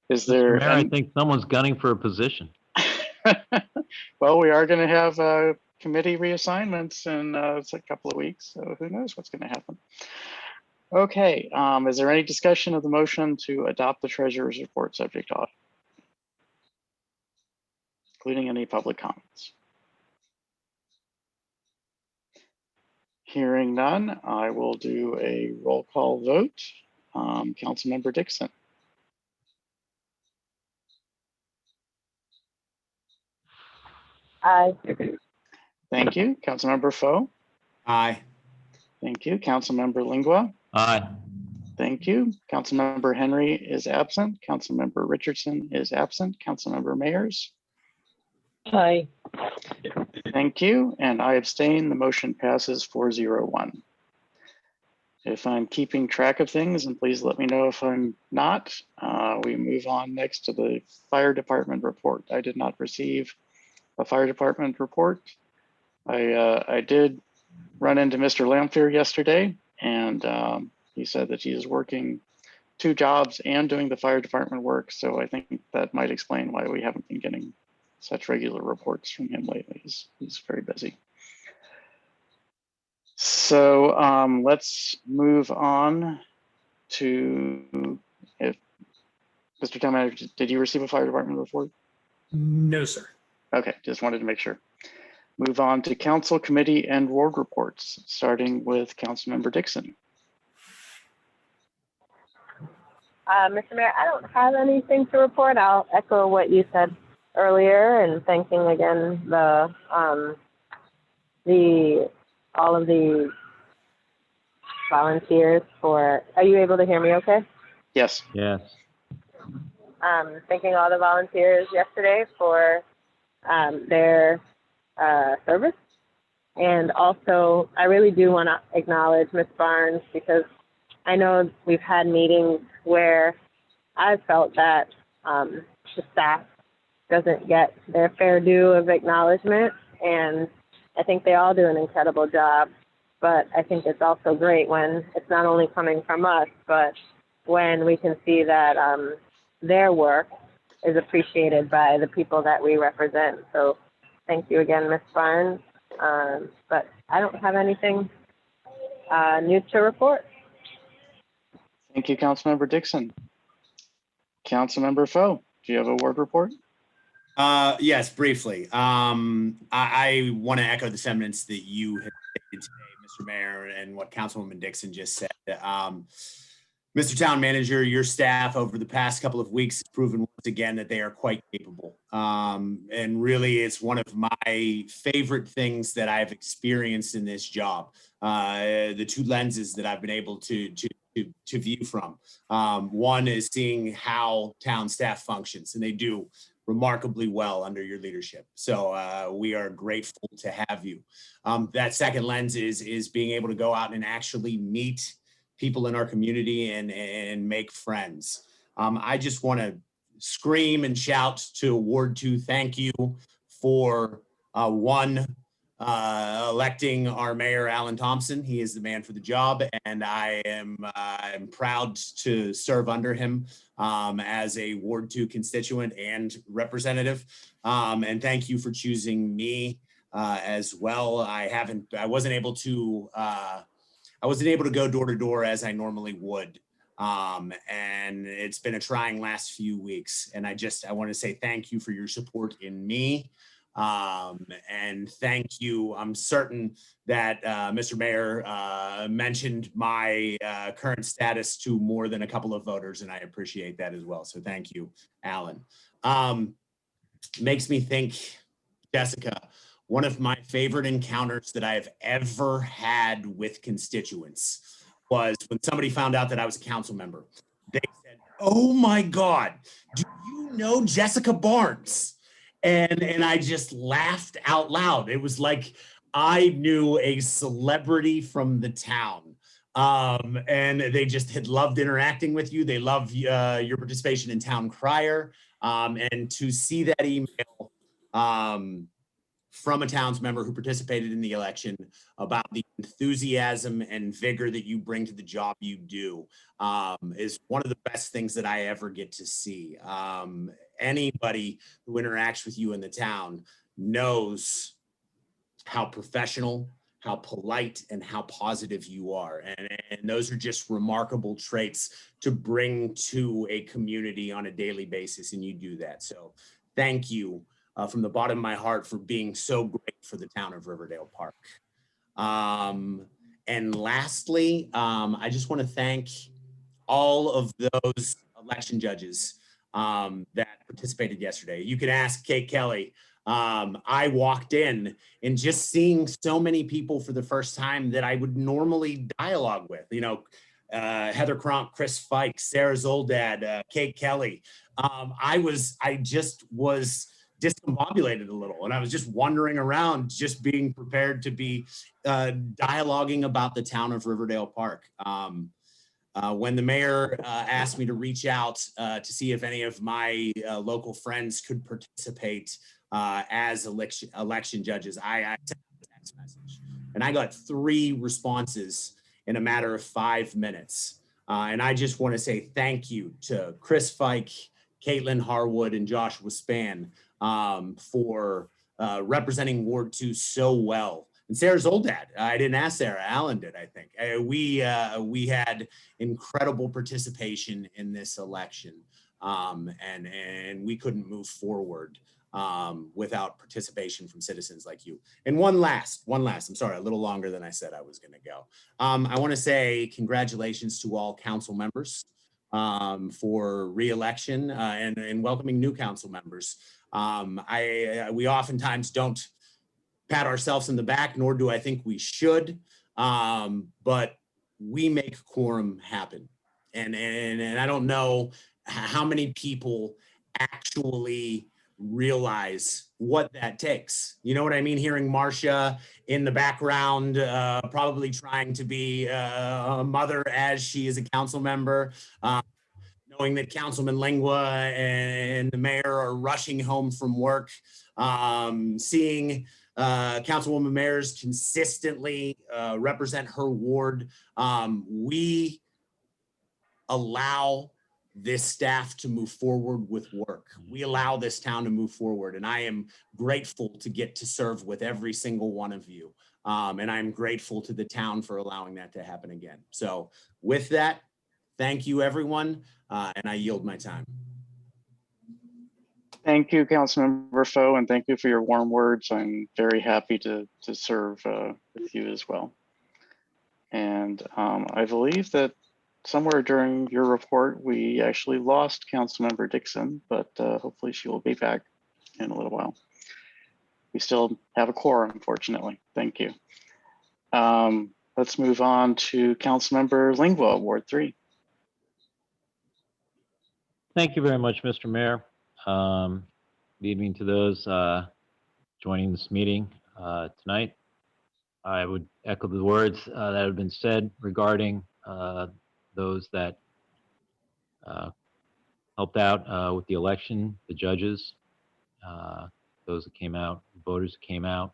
Is Mr. there? Mayor, I think someone's gunning for a position. Well, we are going to have committee reassignments in it's a couple of weeks, so who knows what's going to happen. Okay, is there any discussion of the motion to adopt the treasurer's report subject to audit, including any public comments? Hearing none, I will do a roll call vote. Councilmember Dixon. Aye. Thank you. Councilmember Foe. Aye. Thank you. Councilmember Lingua. Aye. Thank you. Councilmember Henry is absent. Councilmember Richardson is absent. Councilmember Mayers. Aye. Thank you. And I abstain. The motion passes 401. If I'm keeping track of things, and please let me know if I'm not, we move on next to the fire department report. I did not receive a fire department report. I did run into Mr. Lamphere yesterday, and he said that he is working 2 jobs and doing the fire department work. So I think that might explain why we haven't been getting such regular reports from him lately. He's very busy. So let's move on to, if Mr. Town Manager, did you receive a fire department report? No, sir. Okay, just wanted to make sure. Move on to council, committee, and ward reports, starting with Councilmember Dixon. Mr. Mayor, I don't have anything to report. I'll echo what you said earlier and thanking again all of the volunteers for, are you able to hear me okay? Yes. Yes. Thanking all the volunteers yesterday for their service. And also, I really do want to acknowledge Ms. Barnes, because I know we've had meetings where I've felt that the staff doesn't get their fair due of acknowledgement, and I think they all do an incredible job. But I think it's also great when it's not only coming from us, but when we can see that their work is appreciated by the people that we represent. So thank you again, Ms. Barnes. But I don't have anything new to report. Thank you, Councilmember Dixon. Councilmember Foe, do you have a word report? Yes, briefly. I want to echo the sentiments that you had stated today, Mr. Mayor, and what Councilwoman Dixon just said. Mr. Town Manager, your staff over the past couple of weeks has proven once again that they are quite capable. And really, it's one of my favorite things that I've experienced in this job. The two lenses that I've been able to view from. One is seeing how town staff functions, and they do remarkably well under your leadership. So we are grateful to have you. That second lens is being able to go out and actually meet people in our community and make friends. I just want to scream and shout to Ward 2, thank you for electing our mayor, Alan Thompson. He is the man for the job, and I'm proud to serve under him as a Ward 2 constituent and representative. And thank you for choosing me as well. I wasn't able to go door to door as I normally would. And it's been a trying last few weeks. And I want to say thank you for your support in me. And thank you. I'm certain that Mr. Mayor mentioned my current status to more than a couple of voters, and I appreciate that as well. So thank you, Alan. Makes me think, Jessica, one of my favorite encounters that I have ever had with constituents was when somebody found out that I was a council member. They said, "Oh my God, do you know Jessica Barnes?" And I just laughed out loud. It was like I knew a celebrity from the town. And they just had loved interacting with you. They love your participation in Town Crier. And to see that email from a towns member who participated in the election about the enthusiasm and vigor that you bring to the job you do is one of the best things that I ever get to see. Anybody who interacts with you in the town knows how professional, how polite, and how positive you are. And those are just remarkable traits to bring to a community on a daily basis, and you do that. So thank you from the bottom of my heart for being so great for the town of Riverdale Park. And lastly, I just want to thank all of those election judges that participated yesterday. You can ask Kate Kelly. I walked in and just seeing so many people for the first time that I would normally dialogue with, Heather Cronk, Chris Fike, Sarah Zoldad, Kate Kelly. I just was discombobulated a little, and I was just wandering around, just being prepared to be dialoguing about the town of Riverdale Park. When the mayor asked me to reach out to see if any of my local friends could participate as election judges, I sent a text message, and I got 3 responses in a matter of 5 minutes. And I just want to say thank you to Chris Fike, Caitlin Harwood, and Joshua Spann for representing Ward 2 so well. And Sarah Zoldad, I didn't ask Sarah, Alan did, I think. We had incredible participation in this election, and we couldn't move forward without participation from citizens like you. And one last, I'm sorry, a little longer than I said I was gonna go. I wanna say congratulations to all council members for re-election and welcoming new council members. We oftentimes don't pat ourselves in the back, nor do I think we should, but we make quorum happen. And I don't know how many people actually realize what that takes. You know what I mean? Hearing Marcia in the background, probably trying to be a mother as she is a council member, knowing that Councilman Lingua and the mayor are rushing home from work, seeing Councilwoman Mayers consistently represent her ward. We allow this staff to move forward with work. We allow this town to move forward, and I am grateful to get to serve with every single one of you. And I'm grateful to the town for allowing that to happen again. So with that, Thank you, everyone, and I yield my time. Thank you, Councilmember Foe, and thank you for your warm words. I'm very happy to serve with you as well. And I believe that somewhere during your report, we actually lost Councilmember Dixon, but hopefully she will be back in a little while. We still have a quorum, unfortunately. Thank you. Let's move on to Councilmember Lingua, Ward 3. Thank you very much, Mr. Mayor. Good evening to those joining this meeting tonight. I would echo the words that have been said regarding those that helped out with the election, the judges, those that came out, voters that came out,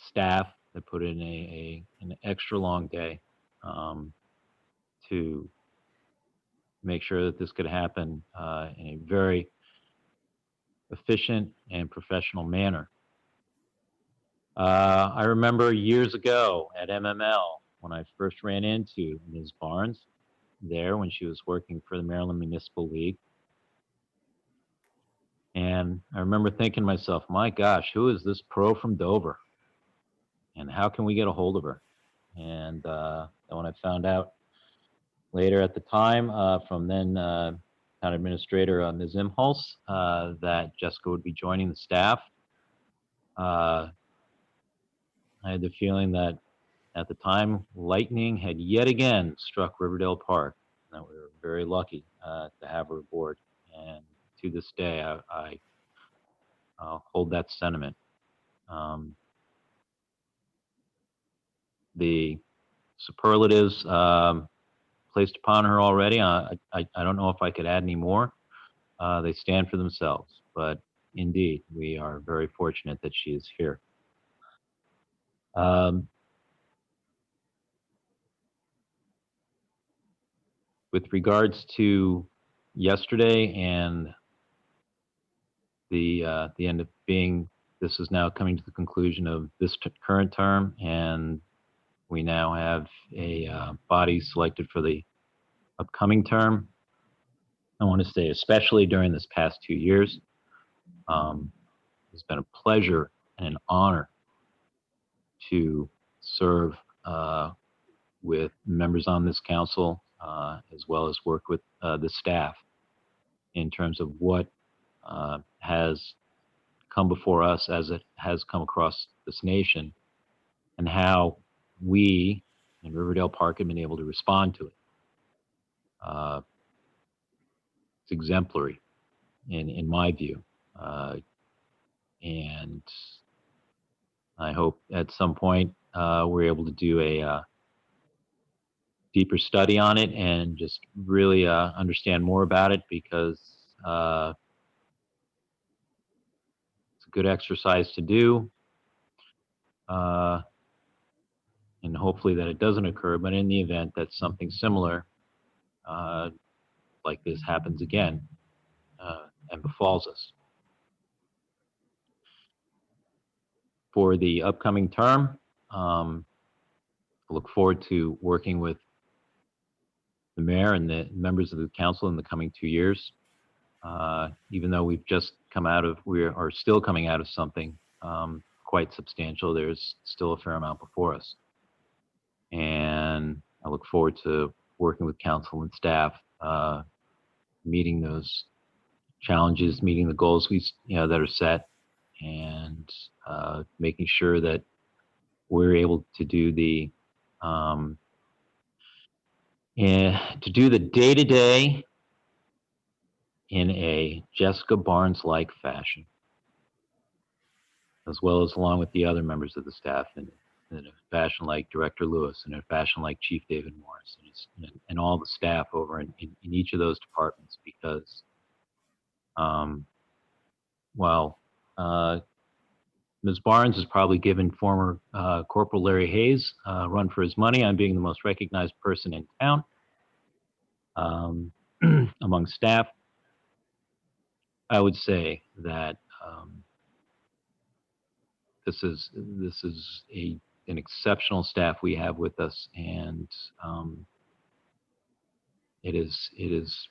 staff that put in an extra long day to make sure that this could happen in a very efficient and professional manner. I remember years ago at MML when I first ran into Ms. Barnes there when she was working for the Maryland Municipal League. And I remember thinking to myself, my gosh, who is this pro from Dover? And how can we get a hold of her? And when I found out later at the time from then Town Administrator Ms. Imholz that Jessica would be joining the staff, I had the feeling that at the time, lightning had yet again struck Riverdale Park. And that we were very lucky to have her aboard. And to this day, I hold that sentiment. The superlatives placed upon her already, I don't know if I could add any more. They stand for themselves. But indeed, we are very fortunate that she is here. With regards to yesterday and the end of being, this is now coming to the conclusion of this current term, and we now have a body selected for the upcoming term. I want to say, especially during this past 2 years, it's been a pleasure and an honor to serve with members on this council, as well as work with the staff in terms of what has come before us as it has come across this nation, and how we in Riverdale Park have been able to respond to it. It's exemplary in my view. And I hope at some point we're able to do a deeper study on it and just really understand more about it, because it's a good exercise to do. And hopefully that it doesn't occur, but in the event that something similar like this happens again and befalls us. For the upcoming term, I look forward to working with the mayor and the members of the council in the coming 2 years. Even though we've just come out of, we are still coming out of something quite substantial, there's still a fair amount before us. And I look forward to working with council and staff, meeting those challenges, meeting the goals that are set, and making sure that we're able to do the day-to-day in a Jessica Barnes-like fashion, as well as along with the other members of the staff, in a fashion like Director Lewis, in a fashion like Chief David Morris, and all the staff over in each of those departments, because while Ms. Barnes has probably given former Corporal Larry Hayes a run for his money on being the most recognized person in town among staff, I would say that this is an exceptional staff we have with us, and it is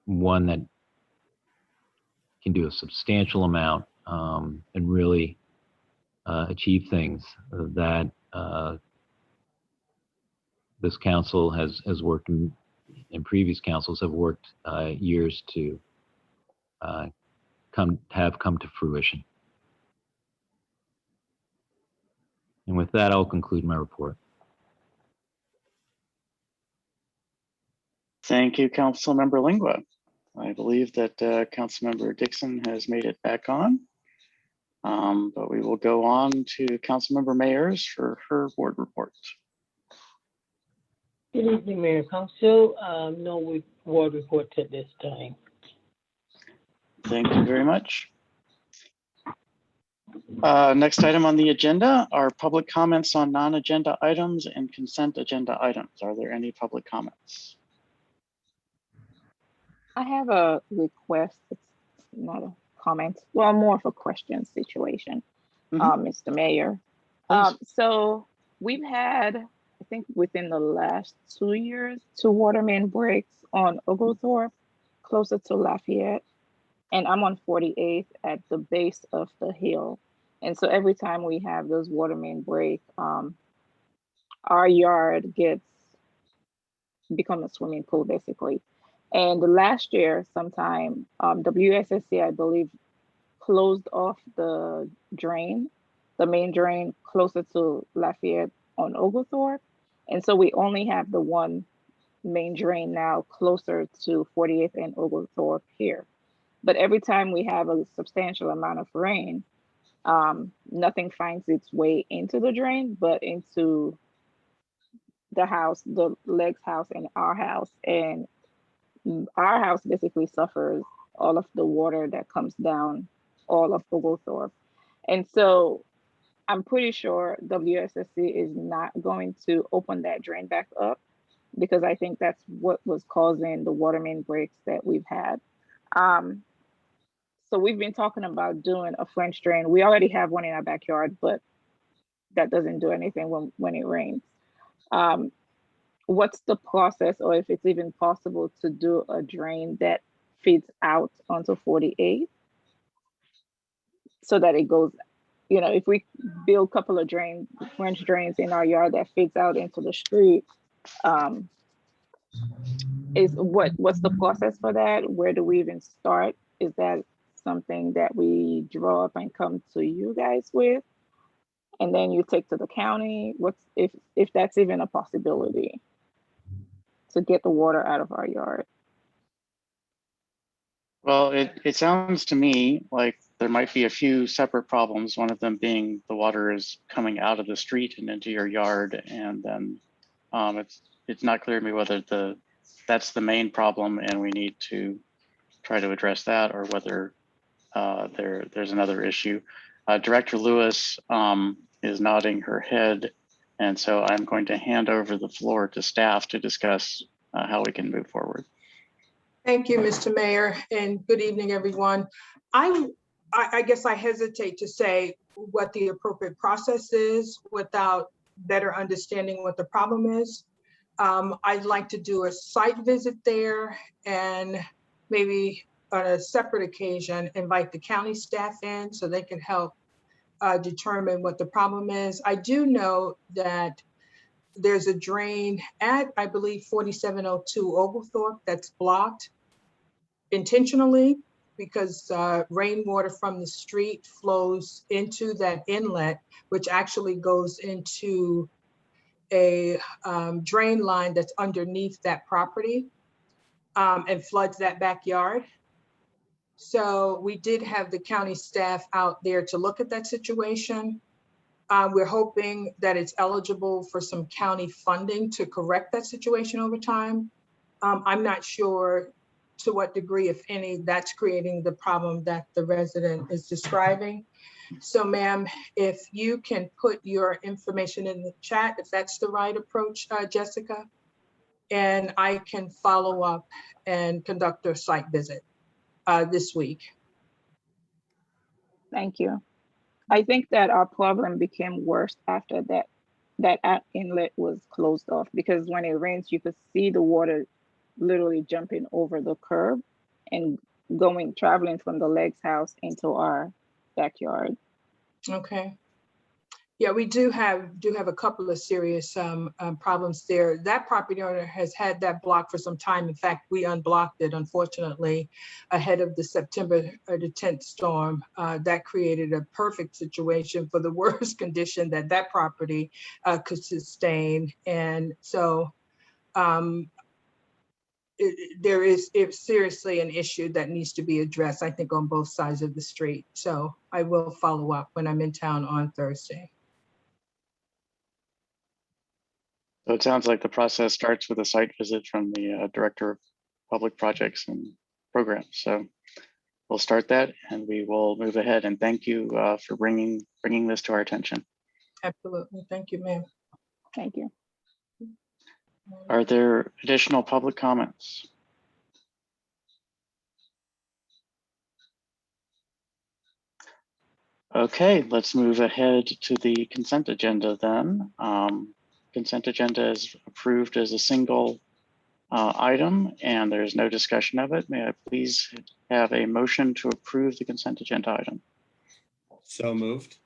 one that can do a substantial amount and really achieve things that this council has worked and previous councils have worked years to come to fruition. And with that, I'll conclude my report. Thank you, Councilmember Lingua. I believe that Councilmember Dixon has made it back on. But we will go on to Councilmember Mayers for her ward report. Good evening, Mayor Council. No ward report at this time. Thank you very much. Next item on the agenda are public comments on non-agenda items and consent agenda items. Are there any public comments? I have a request. It's not a comment. Well, more of a question situation, Mr. Mayor. So we've had, I think within the last 2 years, 2 water main breaks on Oglethorpe, closer to Lafayette. And I'm on 48th at the base of the hill. And so every time we have those water main break, our yard gets become a swimming pool basically. And last year, sometime, WSSC, I believe, closed off the drain, the main drain closer to Lafayette on Oglethorpe. And so we only have the one main drain now closer to 48th and Oglethorpe here. But every time we have a substantial amount of rain, nothing finds its way into the drain, but into the house, the Legs house and our house. And our house basically suffers all of the water that comes down all of Oglethorpe. And so I'm pretty sure WSSC is not going to open that drain back up, because I think that's what was causing the water main breaks that we've had. So we've been talking about doing a French drain. We already have one in our backyard, but that doesn't do anything when it rains. What's the process, or if it's even possible to do a drain that feeds out onto 48 so that it goes, you know, if we build a couple of French drains in our yard that feeds out into the street, what's the process for that? Where do we even start? Is that something that we draw up and come to you guys with, and then you take to the county? What's if that's even a possibility to get the water out of our yard? Well, it sounds to me like there might be a few separate problems. One of them being the water is coming out of the street and into your yard, and then it's not clear to me whether that's the main problem and we need to try to address that, or whether there's another issue. Director Lewis is nodding her head, and so I'm going to hand over the floor to staff to discuss how we can move forward. Thank you, Mr. Mayor, and good evening, everyone. I guess I hesitate to say what the appropriate process is without better understanding what the problem is. I'd like to do a site visit there, and maybe on a separate occasion, invite the county staff in so they can help determine what the problem is. I do know that there's a drain at, I believe, 4702 Oglethorpe that's blocked intentionally, because rainwater from the street flows into that inlet, which actually goes into a drain line that's underneath that property and floods that backyard. So we did have the county staff out there to look at that situation. We're hoping that it's eligible for some county funding to correct that situation over time. I'm not sure to what degree, if any, that's creating the problem that the resident is describing. So ma'am, if you can put your information in the chat, if that's the right approach, Jessica, and I can follow up and conduct a site visit this week. Thank you. I think that our problem became worse after that that inlet was closed off, because when it rains, you could see the water literally jumping over the curb and traveling from the Legs house into our backyard. Okay. Yeah, we do have a couple of serious problems there. That property owner has had that block for some time. In fact, we unblocked it, unfortunately, ahead of the September the 10th storm. That created a perfect situation for the worst condition that property could sustain. And so it's seriously an issue that needs to be addressed, I think, on both sides of the street. So I will follow up when I'm in town on Thursday. So it sounds like the process starts with a site visit from the Director of Public Projects and Programs. So we'll start that and we will move ahead. And thank you for bringing this to our attention. Absolutely. Thank you, ma'am. Thank you. Are there additional public comments? Okay, let's move ahead to the consent agenda then. Consent agenda is approved as a single item and there's no discussion of it. May I please have a motion to approve the consent agenda item? So moved.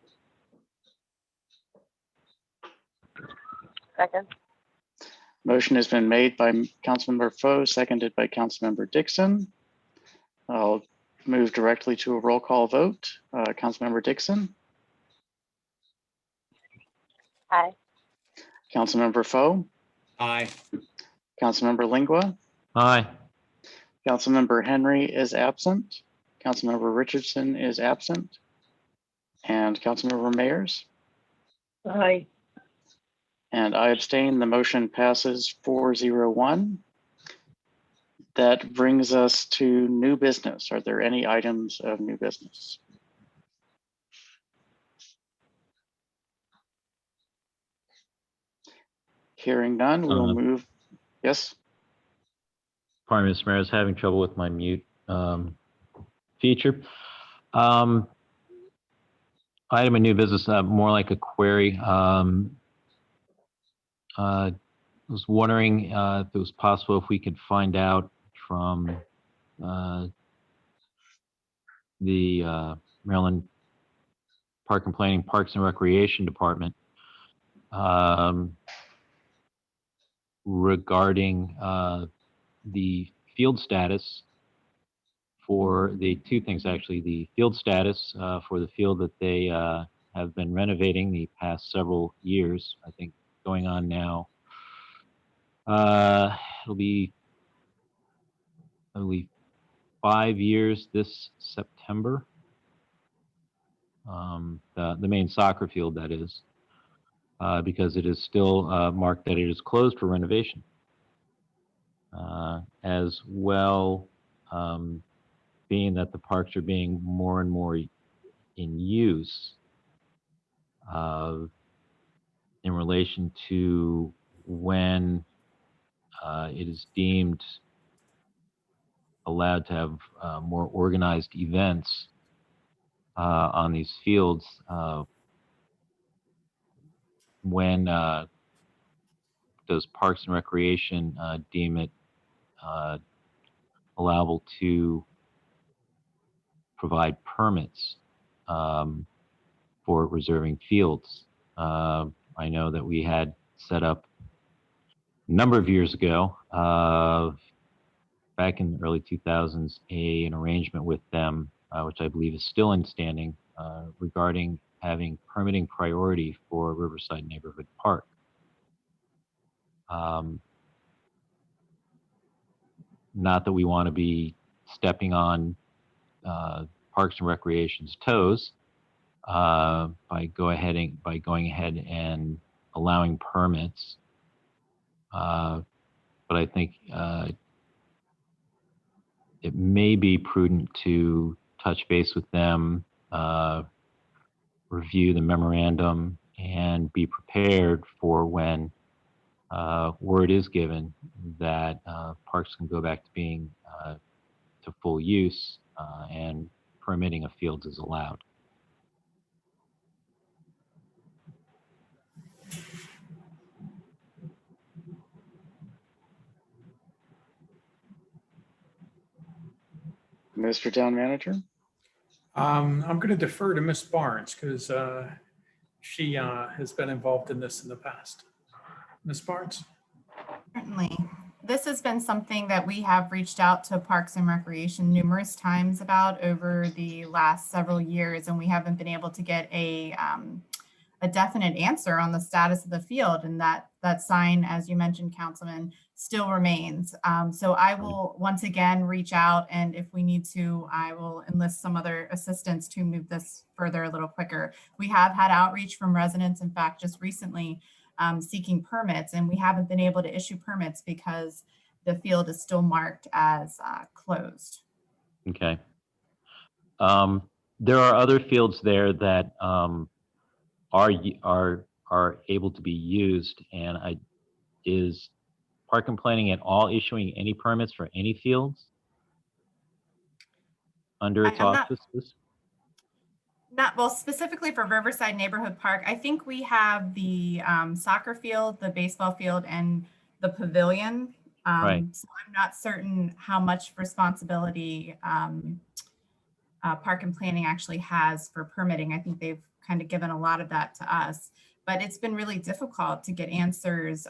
Second. Motion has been made by Councilmember Foe, seconded by Councilmember Dixon. I'll move directly to a roll call vote. Councilmember Dixon. Aye. Councilmember Foe. Aye. Councilmember Lingua. Aye. Councilmember Henry is absent. Councilmember Richardson is absent. And Councilmember Mayers. Aye. And I abstain. The motion passes 4-0-1. That brings us to new business. Are there any items of new business? Hearing none, we'll move. Yes. Pardon me, Mr. Mayor, I was having trouble with my mute feature. Item of new business, more like a query. I was wondering if it was possible if we could find out from the Maryland Park and Planning, Parks and Recreation Department regarding the field status for the two things, actually, the field status for the field that they have been renovating the past several years, I think going on now. It'll be, I believe, 5 years this September. The main soccer field, that is, because it is still marked that it is closed for renovation. As well, being that the parks are being more and more in use in relation to when it is deemed allowed to have more organized events on these fields, when does Parks and Recreation deem it allowable to provide permits for reserving fields? I know that we had set up a number of years ago, back in the early 2000s, an arrangement with them, which I believe is still in standing, regarding having permitting priority for Riverside Neighborhood Park. Not that we want to be stepping on Parks and Recreation's toes by going ahead and allowing permits, but I think it may be prudent to touch base with them, review the memorandum, and be prepared for when word is given that parks can go back to being to full use and permitting of fields is allowed. Mr. Town Manager? I'm going to defer to Ms. Barnes because she has been involved in this in the past. Ms. Barnes? Certainly. This has been something that we have reached out to Parks and Recreation numerous times about over the last several years, and we haven't been able to get a definite answer on the status of the field. And that sign, as you mentioned, Councilman, still remains. So I will once again reach out, and if we need to, I will enlist some other assistance to move this further a little quicker. We have had outreach from residents, in fact, just recently, seeking permits, and we haven't been able to issue permits because the field is still marked as closed. Okay. There are other fields there that are able to be used, and is Park and Planning at all issuing any permits for any fields under its auspices? Not well, specifically for Riverside Neighborhood Park. I think we have the soccer field, the baseball field, and the pavilion. Right. So I'm not certain how much responsibility Park and Planning actually has for permitting. I think they've kind of given a lot of that to us, but it's been really difficult to get answers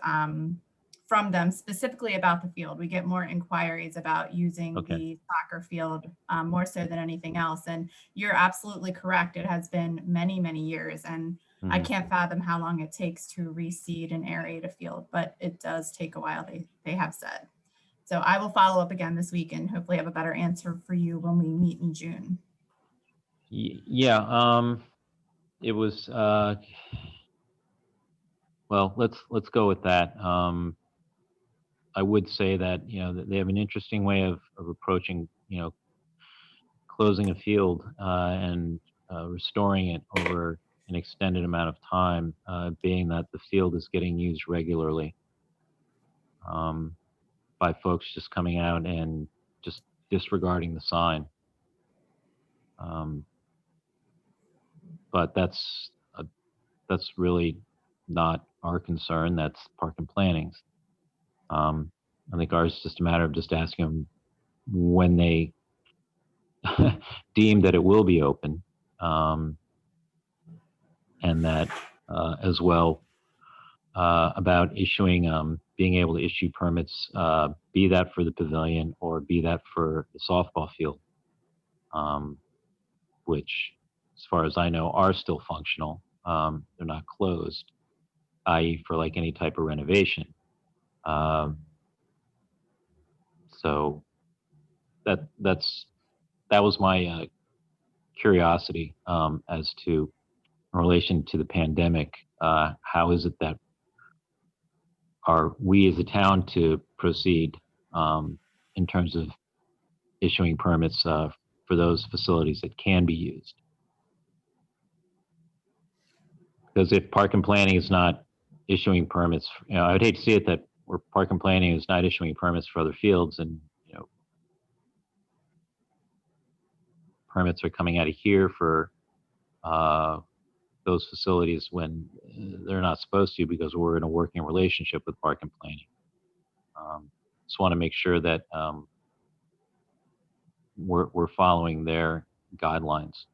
from them specifically about the field. We get more inquiries about using the soccer field more so than anything else. And you're absolutely correct. It has been many, many years, and I can't fathom how long it takes to reseed and aerate a field, but it does take a while, they have said. So I will follow up again this week and hopefully have a better answer for you when we meet in June. Yeah, it was, well, let's go with that. I would say that, they have an interesting way of approaching, closing a field and restoring it over an extended amount of time, being that the field is getting used regularly by folks just coming out and just disregarding the sign. But that's really not our concern. That's Park and Planning's. I think ours is just a matter of just asking them when they deem that it will be open, and that as well about issuing, being able to issue permits, be that for the pavilion or be that for the softball field, which, as far as I know, are still functional. They're not closed, i.e. for like any type of renovation. So that was my curiosity as to, in relation to the pandemic, how is it that are we as a town to proceed in terms of issuing permits for those facilities that can be used? Because if Park and Planning is not issuing permits, I would hate to see it that where Park and Planning is not issuing permits for other fields, and permits are coming out of here for those facilities when they're not supposed to, because we're in a working relationship with Park and Planning. Just want to make sure that we're following their guidelines.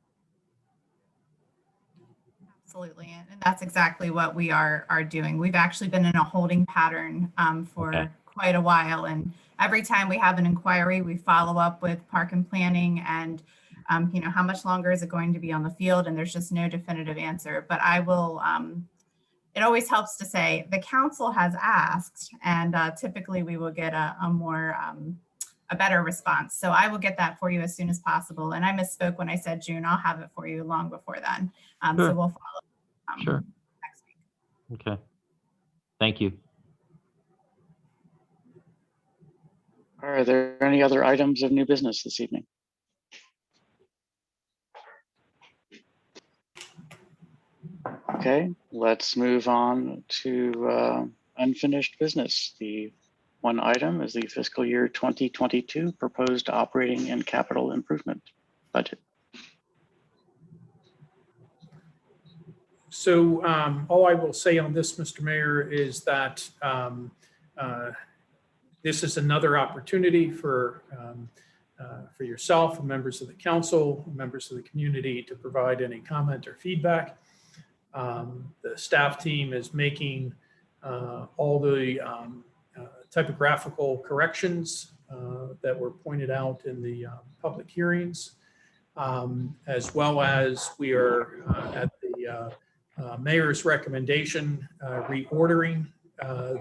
Absolutely, and that's exactly what we are doing. We've actually been in a holding pattern for quite a while, and every time we have an inquiry, we follow up with Park and Planning and how much longer is it going to be on the field, and there's just no definitive answer. But I will, it always helps to say the council has asked, and typically we will get a better response. So I will get that for you as soon as possible. And I misspoke when I said June. I'll have it for you long before then. Sure. So we'll follow Sure. next week. Okay. Thank you. Are there any other items of new business this evening? Okay, let's move on to unfinished business. The one item is the fiscal year 2022 proposed operating and capital improvement budget. So all I will say on this, Mr. Mayor, is that this is another opportunity for for yourself, members of the council, members of the community to provide any comment or feedback. The staff team is making all the typographical corrections that were pointed out in the public hearings, as well as we are at the mayor's recommendation reordering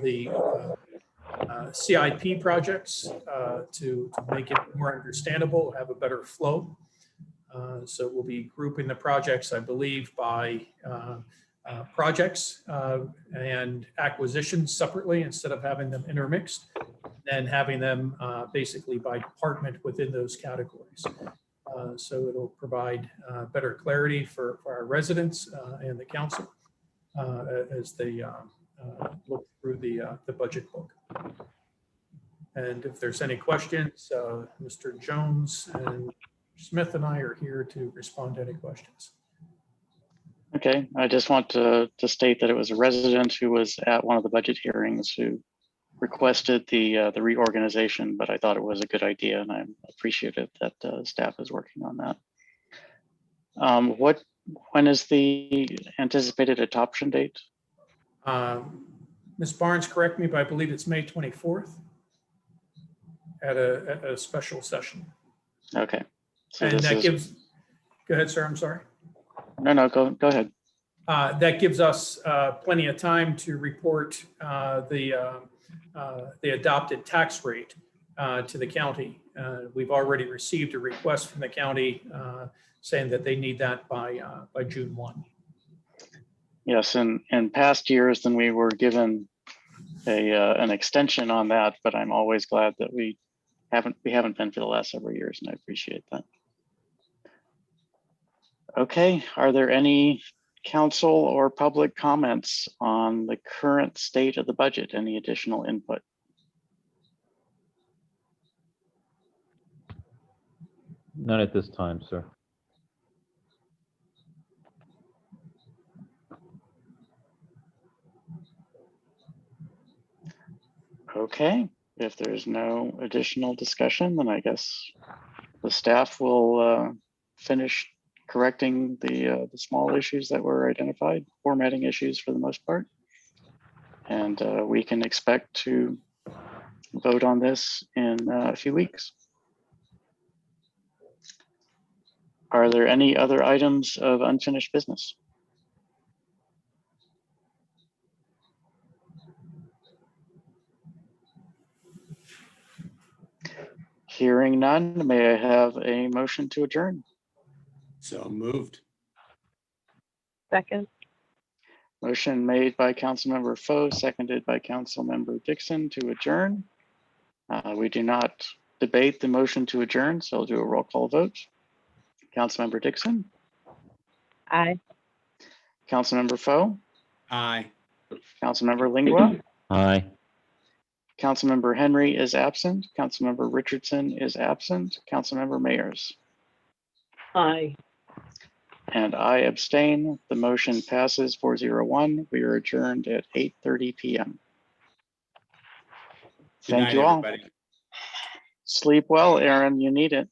the CIP projects to make it more understandable, have a better flow. So we'll be grouping the projects, I believe, by projects and acquisitions separately instead of having them intermixed, and having them basically by department within those categories. So it'll provide better clarity for our residents and the council as they look through the budget book. And if there's any questions, Mr. Jones and Smith and I are here to respond to any questions. Okay, I just want to state that it was a resident who was at one of the budget hearings who requested the reorganization, but I thought it was a good idea, and I appreciate it that staff is working on that. When is the anticipated adoption date? Ms. Barnes, correct me, but I believe it's May 24th at a special session. Okay. So and that is... gives, go ahead, sir, I'm sorry. No, go ahead. That gives us plenty of time to report the adopted tax rate to the county. We've already received a request from the county saying that they need that by June 1. Yes, in past years, then we were given an extension on that, but I'm always glad that we haven't been for the last several years, and I appreciate that. Okay, are there any council or public comments on the current state of the budget? Any additional input? None at this time, sir. Okay, if there's no additional discussion, then I guess the staff will finish correcting the small issues that were identified, formatting issues for the most part. And we can expect to vote on this in a few weeks. Are there any other items of unfinished business? Hearing none, may I have a motion to adjourn? So moved. Second. Motion made by Councilmember Foe, seconded by Councilmember Dixon to adjourn. We do not debate the motion to adjourn, so I'll do a roll call vote. Councilmember Dixon? Aye. Councilmember Foe? Aye. Councilmember Lingua? Aye. Councilmember Henry is absent. Councilmember Richardson is absent. Councilmember Mayers? Aye. And I abstain. The motion passes 401. We are adjourned at 8:30 p.m. Good Thank night, you all. everybody. Sleep well, Aaron. You need it.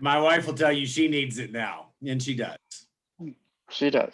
My wife will tell you she needs it now, and she does. She does.